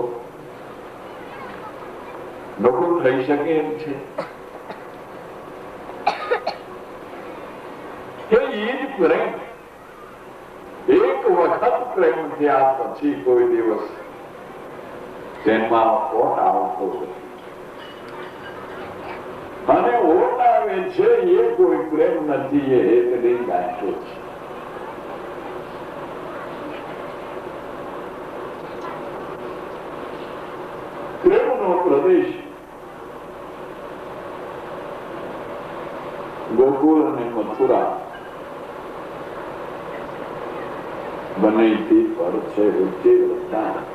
નોખું થઈ શકે એમ છે? એ જ પ્રેમ એક વખત પ્રેમ થયા પછી કોઈ દિવસ તેમાં ઓટ આવતો અને ઓટ આવે છે એ કોઈ પ્રેમ નથી, એ એકલી ગાંઠો છે. પ્રેમનો પ્રદેશ ગોકુળ અને મથુરા બંનેથી પર છે, વચ્ચે વૃંદાવન.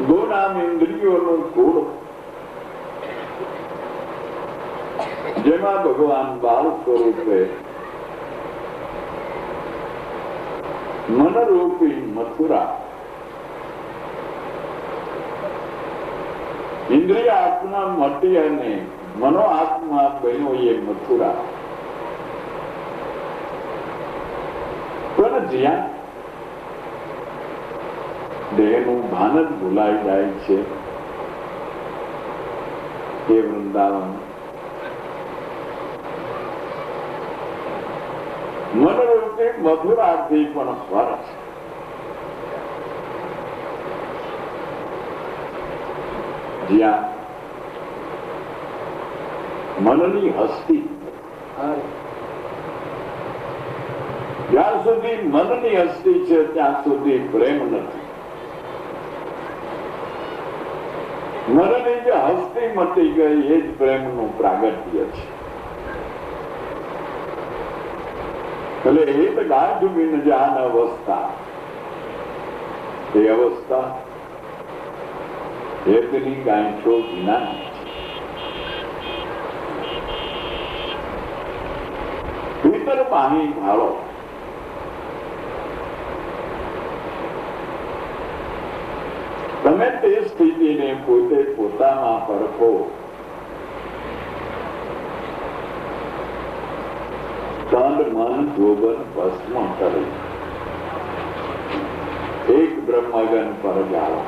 ગો નામ ઇન્દ્રિયોનું કુળ, જેમાં ભગવાન બાળ સ્વરૂપે મનરૂપી મથુરા, ઇન્દ્રિય આત્મા મટી અને મનો આત્મા બન્યો એ મથુરા. પણ જ્યાં દેહનું ભાન જ ભૂલાઈ જાય છે એ વૃંદાવન. મનરૂપી મથુરાથી પણ ફરક. જ્યાં મનની હસ્તી, જ્યાં સુધી મનની હસ્તી છે ત્યાં સુધી પ્રેમ નથી. મનની જે હસ્તી મટી ગઈ એ જ પ્રેમનું પ્રાગટ્ય છે. એટલે હિત ગાંઠ બિન જાન અવસ્થા, એ અવસ્થા હેતની ગાંઠો વિના. ભીતર પાણી ભાળો, તમે તે સ્થિતિને પોતે પોતામાં પરખો. તન મન જોબન ભસ્મ કરી એક બ્રહ્મગન પર જાઓ.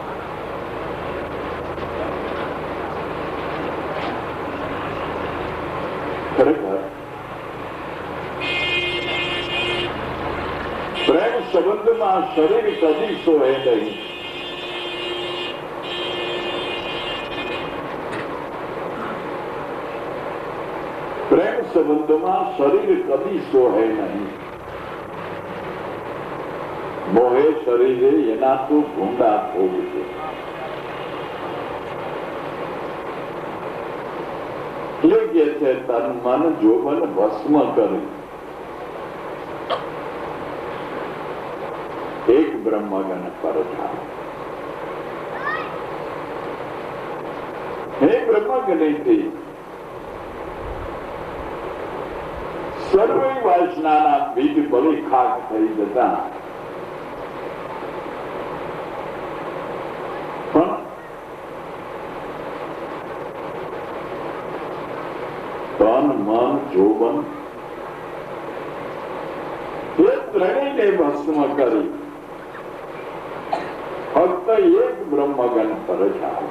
ખરેખર પ્રેમ સંબંધમાં શરીર કદી સોય નહીં. પ્રેમ સંબંધમાં શરીર કદી સોહે નહીં. મોહે શરીરે એના તો ભૂંડા ભોગ છે. યોગ્ય છે તન મન જોબન ભસ્મ કરી એક બ્રહ્મગન પર જાઓ. હે બ્રહ્મગનથી સર્વે વાસનાના બીજ બળી ખાક થઈ જતા પણ તન મન જોબન એ ત્રણેયને ભસ્મ કરી ફક્ત એક બ્રહ્મગન પર જાઓ.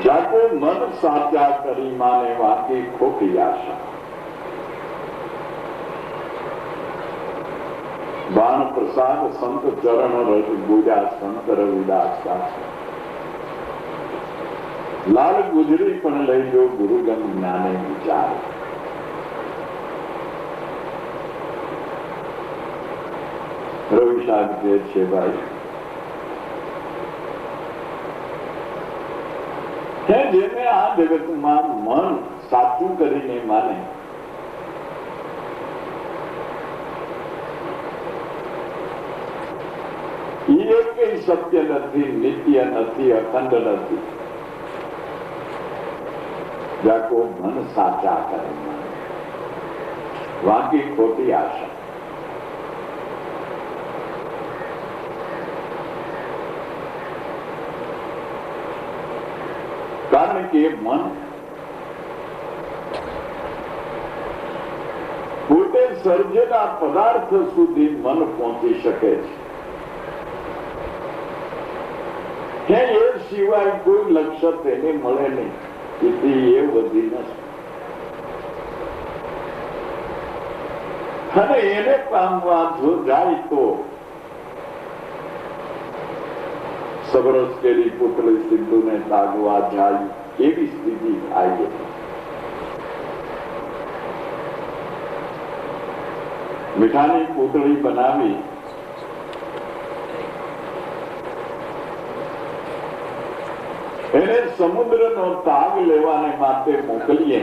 જાકો મન સાચા કરી માને વાકી ખોટી આશા. બાણ પ્રસાદ સંત ચરણ રજ ગુજા સંત રવિદાસ. લાલ ગુજરી પણ લઈજો ગુરુગમ જ્ઞાને વિચાર. રવિ સાહેબ કહે છે ભાઈ જેને આ જગતમાં મન સાચું કરીને માને એ કઈ સત્ય નથી, નિત્ય નથી, અખંડ નથી. જાકો મન સાચા કરે વાકી ખોટી આશા. કારણ કે મન પોતે સર્જેલા પદાર્થ સુધી મન પહોંચી શકે છે. એ સિવાય કોઈ લક્ષ્ય તેને મળે નહીં. સ્થિતિ એ બધી નથી. અને એને પામવા જો જાય તો સબરસ કેરી પુતળી સિંધુને તાગવા જાય એવી સ્થિતિ થાય. મીઠાની પૂતળી બનાવી એને સમુદ્રનો તાગ લેવાને માટે મોકલીએ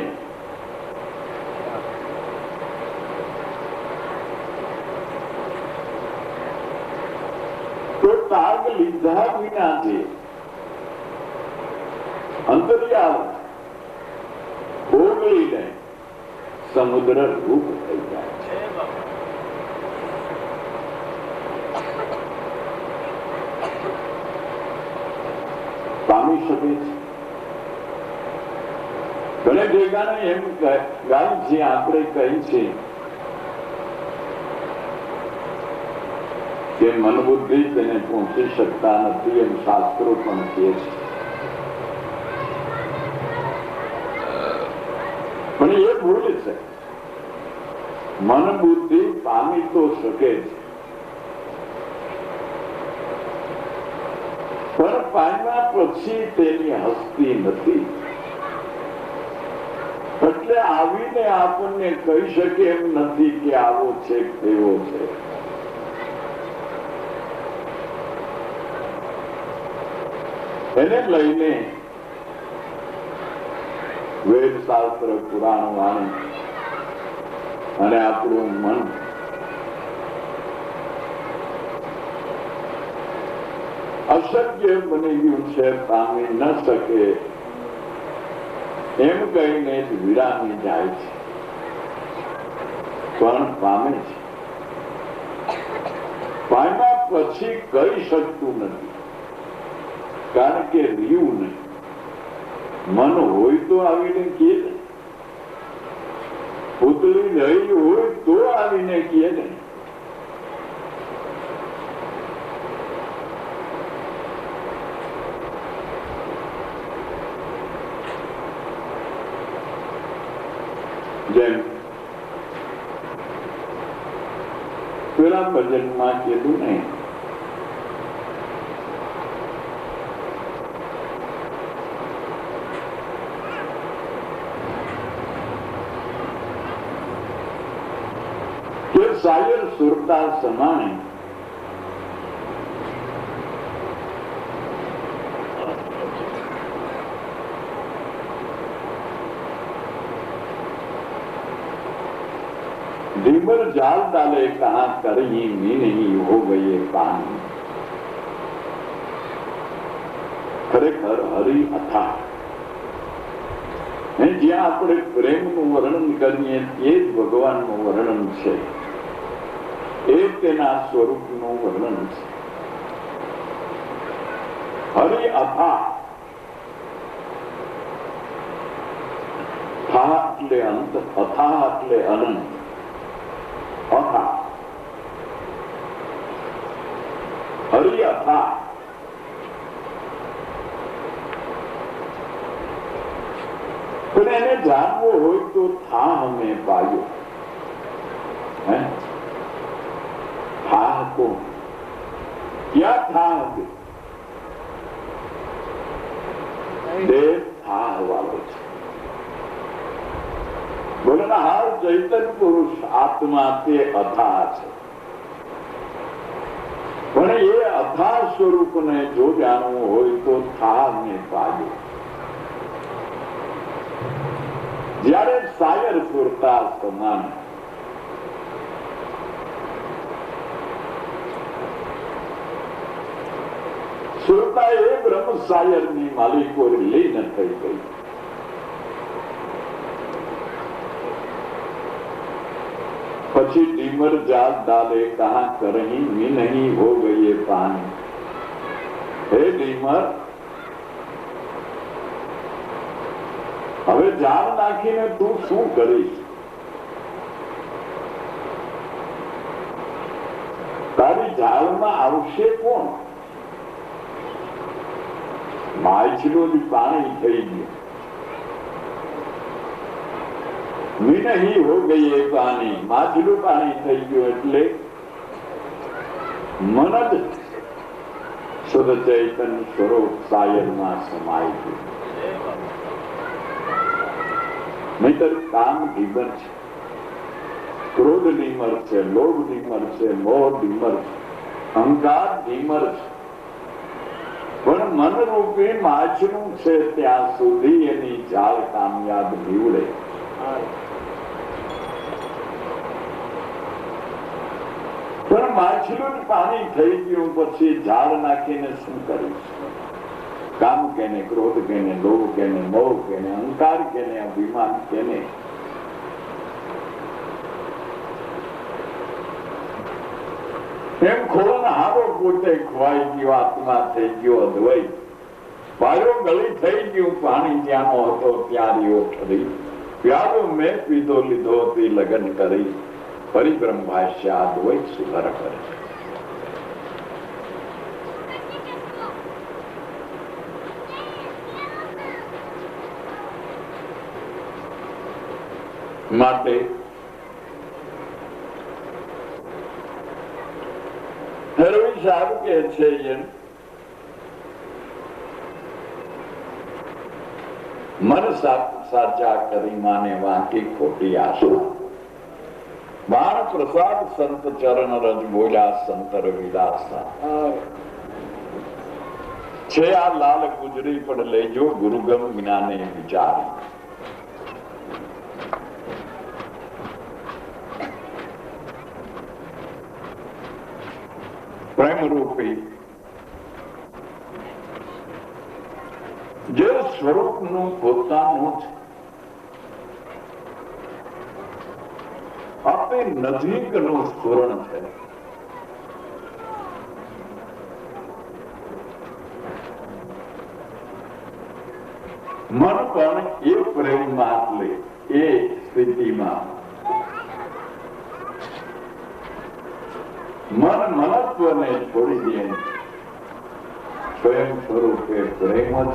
તો તાગ લીધા વિના જે અંતરિયાળ ઓગળીને સમુદ્ર રૂપ થઈ જાય છે. પામી શકે છે. ઘણે ભેગાને એમ ગાય છે, આપણે કહી છે કે મન બુદ્ધિ તેને પહોંચી શકતા નથી, એમ શાસ્ત્રો પણ કહે છે. પણ એ ભૂલ છે. મન બુદ્ધિ પામી તો શકે છે, પણ પામ્યા પછી તેની હસ્તી નથી. એટલે આવીને આપણને કહી શકે એમ નથી કે આવો છે તેવો છે. એને લઈને વેદ શાસ્ત્ર પુરાણ વાણી અને આપણું મન અશક્ય બની ગયું છે, પામી ન શકે એમ કહીને જ વિરામી જાય છે, પણ પામે છે. પામ્યા પછી કહી શકતું નથી, કારણ કે રહ્યું નહીં. મન હોય તો આવીને કહે ને, પૂતળી રહી હોય તો આવીને કહે ને. જેમ પેલા ભજનમાં કીધું ને, કે શાયર સુરતા સમાણે ढीमर जाल डाले कहाँ करी मी नहीं हो गए पानी. ખરેખર હરિ અથા. જ્યાં આપણે પ્રેમનું વર્ણન કરીએ એ જ ભગવાનનું વર્ણન છે, એ તેના સ્વરૂપનું વર્ણન છે. હરિ અથા. થા એટલે અંત, અથા એટલે અનંત. અથા હરિ અથા. પણ એને જાણવો હોય તો થા અમે પાયો. થા કોણ? ક્યાં થા હતી? દેવ થા વાળો છે. બોલનહાર ચૈતન્ય પુરુષ આત્મા તે અથા છે. પણ એ અથા સ્વરૂપને જો જાણવું હોય તો થા ને પાયો. જ્યારે સાગર સુરતા સમાન સુરતા એ બ્રહ્મ સાયર ની માલિકો લીન થઈ ગઈ. પછી ડીમર જાત ડાલે કહા કરહી મી નહીં હો ગયે પાણી. હે ડીમર, હવે જાળ નાખીને તું શું કરીશ? તારી જાળમાં આવશે કોણ? માછલીનું પાણી થઈ ગયું. વિનહી હો ગઈ એ પાણી, માછલું પાણી થઈ ગયું એટલે મન જ શુદ્ધ ચૈતન્ય સ્વરૂપ સાયરમાં સમાય ગયું. નહીતર કામ ધીમર છે, ક્રોધ ધીમર છે, લોભ ધીમર છે, મોહ ધીમર છે, અહંકાર ધીમર છે. પણ મનરૂપી માછલું છે ત્યાં સુધી એની જાળ કામયાબ નીવડે. પણ માછલું પાણી થઈ ગયું પછી ઝાડ નાખીને શું કરીશ? કામ કેને, ક્રોધ કેને, લોભ કેને, મોહ કેને, અહંકાર કેને, અભિમાન કેને? એમ ખોલનહારો પોતે ખોવાઈ ગયો, આત્મા થઈ ગયો અદ્વૈત. પાયો ગળી થઈ ગયું, પાણી ત્યાંનો હતો ત્યારીઓ ઠરી. પ્યારો મેં પીધો લીધો તે લગન કરી, પરિબ્રહ્મ ભાષ્ય અદ્વૈત સુધર કરે. માટે હરવી સાહેબ કે છે એમ મન સાચા કરી માને વાંકી ખોટી આશા. બાણ પ્રસાદ સંત ચરણ રજ બોલ્યા સંતર વિલાસા. છે આ લાલ ગુજરી પણ લેજો ગુરુગમ જ્ઞાને વિચારી. પ્રેમ રૂપી જે સ્વરૂપનું પોતાનું છે, આપે નજીકનું સ્ફુરણ છે. મન પણ એ પ્રેમમાં લે, એ સ્થિતિમાં મન મનત્વને છોડી દે. સ્વયં સ્વરૂપે પ્રેમ જ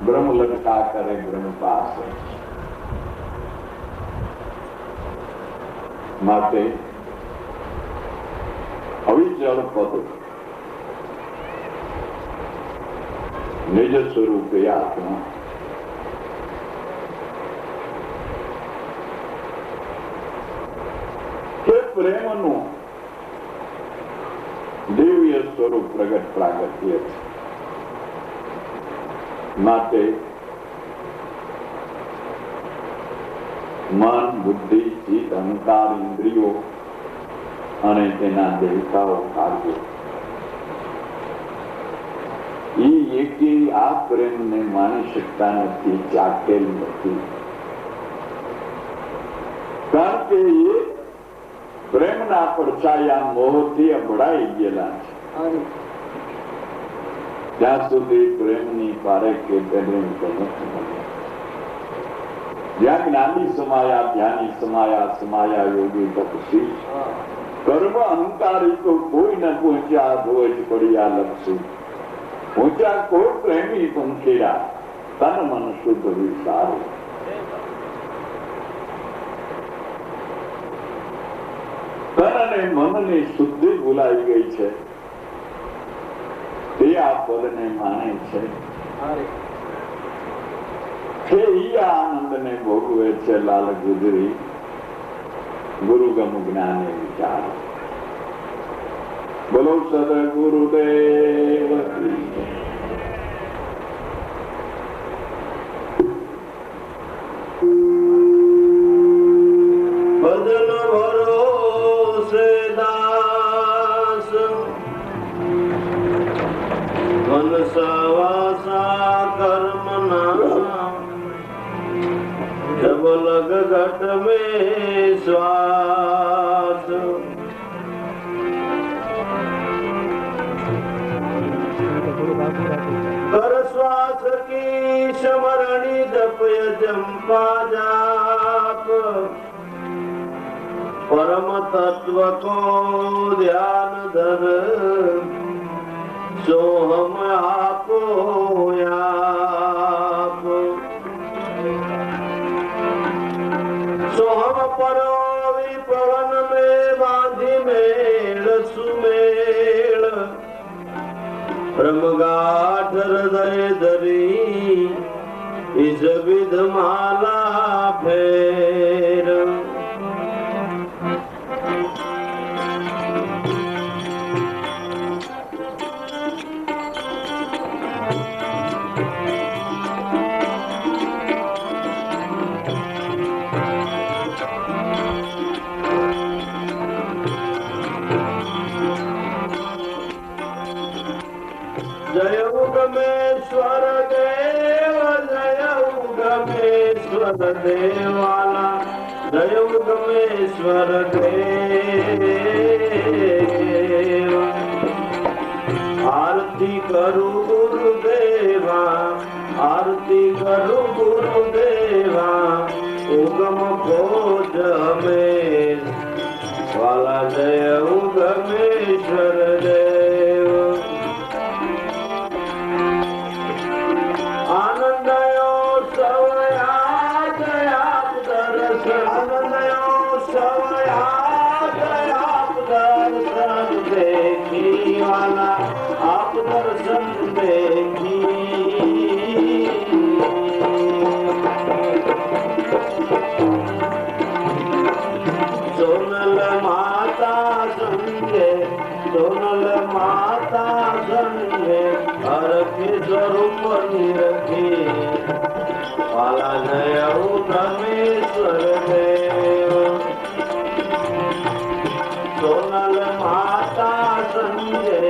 બ્રહ્મ લટકા કરે બ્રહ્મ પાસે. માટે અવિચળ પદ નિજ સ્વરૂપે આત્મા કે પ્રેમનું દિવ્ય સ્વરૂપ પ્રગટ પ્રાગટ્ય છે. માટે મન, બુદ્ધિ, ચિત્ત, અહંકાર, ઇન્દ્રિયો અને તેના દેવતાઓ કાર્યો એ એકેય આ પ્રેમને માણી શકતા નથી, ચાકેલ નથી. કારણ કે એ પ્રેમના પડછાયા મોહથી અબડાઈ ગયેલા છે. ત્યાં સુધી પ્રેમની પારે કે જ્યાં જ્ઞાની સમાયા, ધ્યાની સમાયા, સમાયા યોગી તપસી. કર્મ અહંકારી તો કોઈ ન પહોંચ્યા, ધોજ પડ્યા લપસી. પહોંચ્યા કોઈ પ્રેમી પંખીડા, તન મન શુદ્ધ વિચારો. તન અને મનની શુદ્ધિ ભૂલાઈ ગઈ છે, તે આ પદને માને છે. આનંદને ભોગવે છે લાલ ગુજરી ગુરુગમ જ્ઞાને વિચાર. બોલો સદગુરુદેવ. ભજન ભરોસે દાસ મનસવાસા કર્મના जब लग घट में श्वास कर श्वास की स्मरणी जपय चंपा जाप परम तत्व को ध्यान धर सो हम आपो आप બ્રહ્મગાઢ હૃદય ધરી ઇજ વિધ માલા ફેર જય ઉગમેશ્વર દેવ જય ઉગમેશ્વર દેવાલા જય ઉગમેશ્વર દેવ આરતી કરું ગુરુદેવા આરતી કરું ગુરુદેવા ઉગમ ભોજ હમેશ વાલા જય ઉગમેશ્વર દેવ આનંદયો સવયા દયા દર્શન આનંદયો સવયા દયા દર્શન દેખી વાલા આપ દર્શન દેખી સોનલ માતા સંગે સોનલ માતા સંગે હરખે સ્વરૂપ નિરખી વાલા જય ઉગમેશ્વર દેવ સોનલ માતા સંગે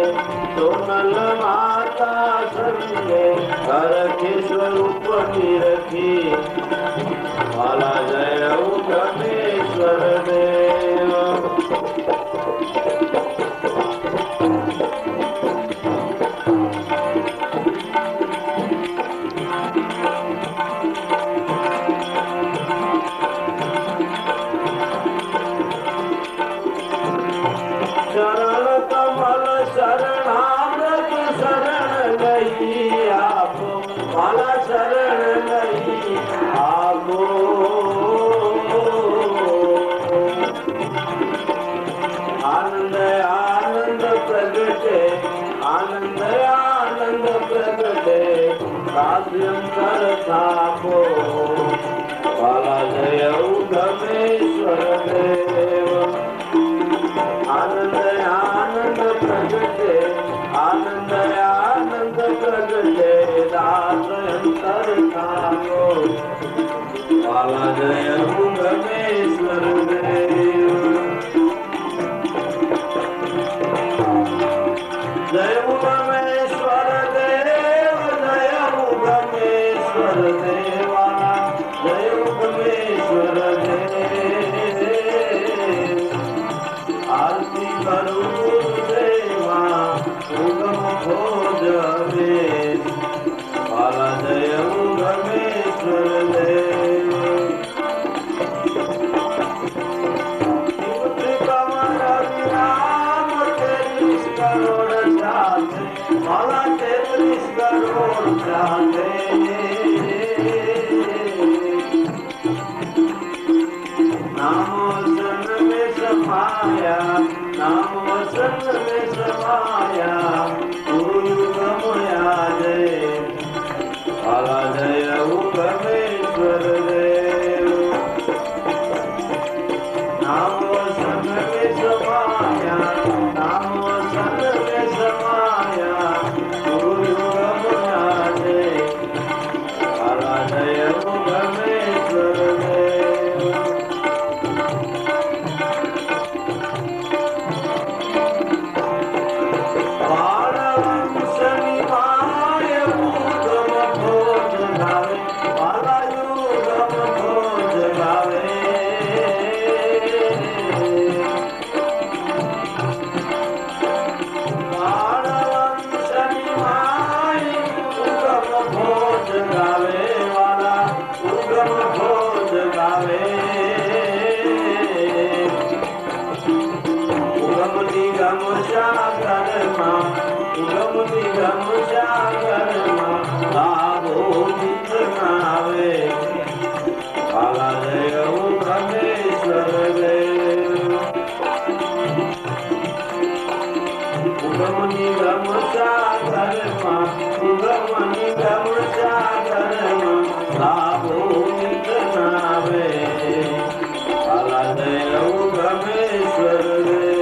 સોનલ માતા સંગે હરખે સ્વરૂપ નિરખી વાલા જય ઉગમેશ્વર દેવ શરણ કમલ શરણાગત શરણ લઈ આપો માલા શરણ લઈ આપો આનંદ આનંદ પ્રગટે આનંદ આનંદ પ્રગટે કાવ્યમ કરતાપો વાલા જય ઉગમેશ્વર દેવ આનંદ આનંદ પ્રગટે આનંદ આનંદ પ્રગટે દાસ અંતર થાકો વાલા જય ઉગમેશ્વર દેવ જય ઉગમેશ્વર દેવ જય ઉગમેશ્વર દેવાલા જય ઉગમેશ્વર દેવ આરતી કરું ગુરુદેવા ઉગમ ભોજ હમેશ વાલા જય ઉગમેશ્વર દેવ કરોડ સાથે વાલા 33 કરોડ સાથે नामो सन में समाया नामो सन में समाया उगमया जय वाला जय उगमेश्वर देव नामो सन में समाया नामो सन में समाया उगमया जय वाला जय उगमेश्वर देव નિગમ સાગરમાં સુગમ નિગમ સાગરમાં લાભો નિત નાવે કાલા જય ઉગમેશ્વર રે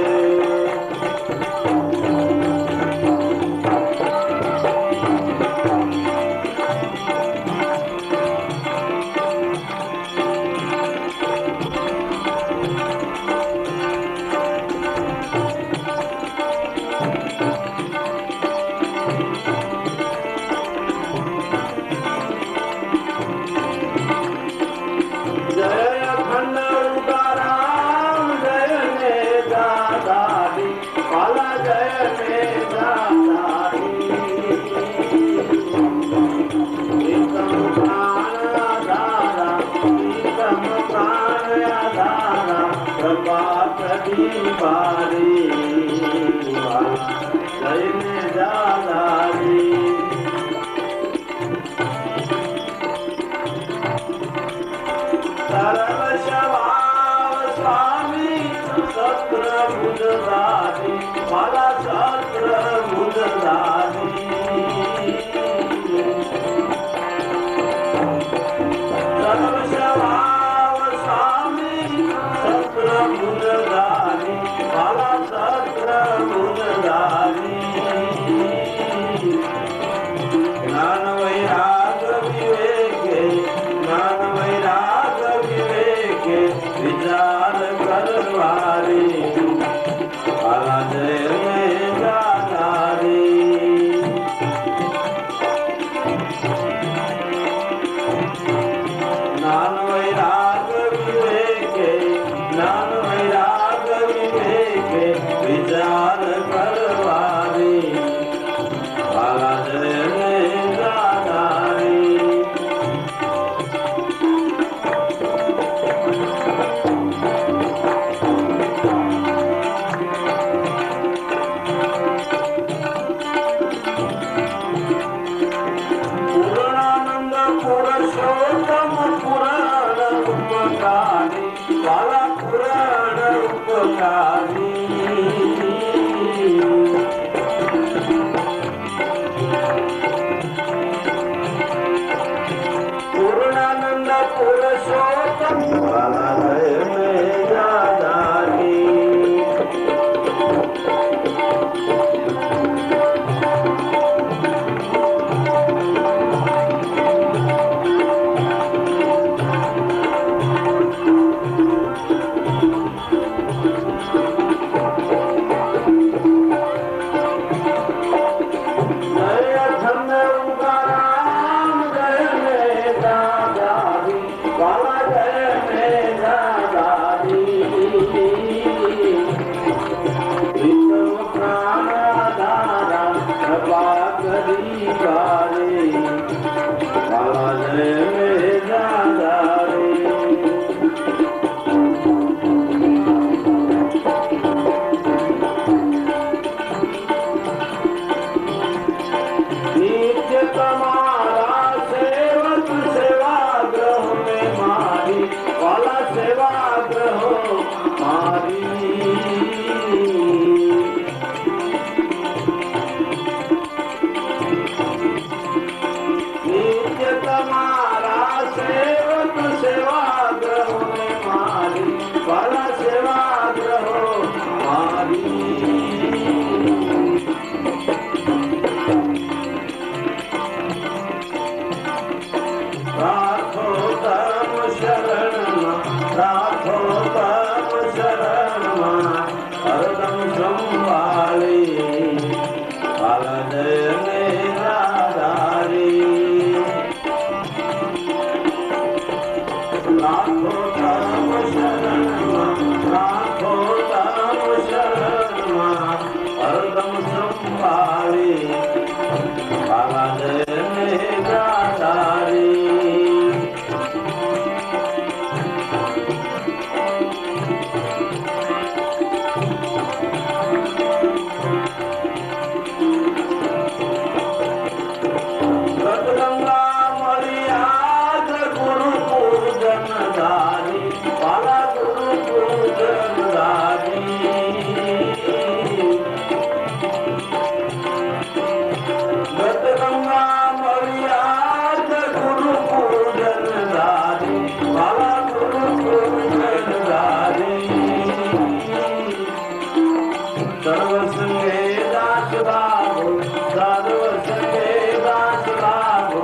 લાભો સર્વ સંગે દાસ લાભો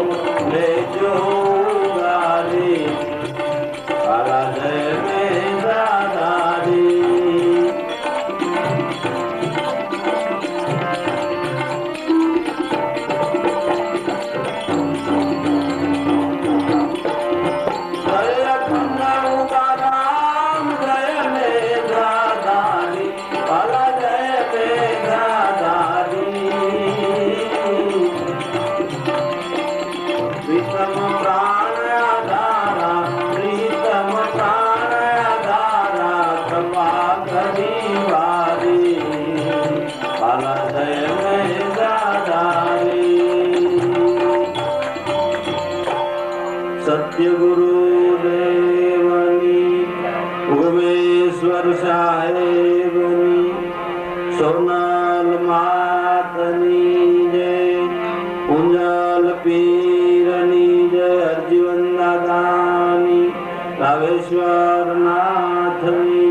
લેજો ગારી કાલા જય મેં દાદારી જય ખંડુ બારામ જય મેં દાદારી કાલા જય મેં દાદારી વિષમ પ્રાણ આધારા પ્રીતમ પ્રાણ આધારા કૃપા કરી વારી કાલા જય મેં દાદારી સત્ય ગુરુદેવની ઉગમેશ્વર સાહેબની સોનલ માતની જય ઉંજલ પીરની જય અરજીવન દાદાની રાવેશ્વર નાથની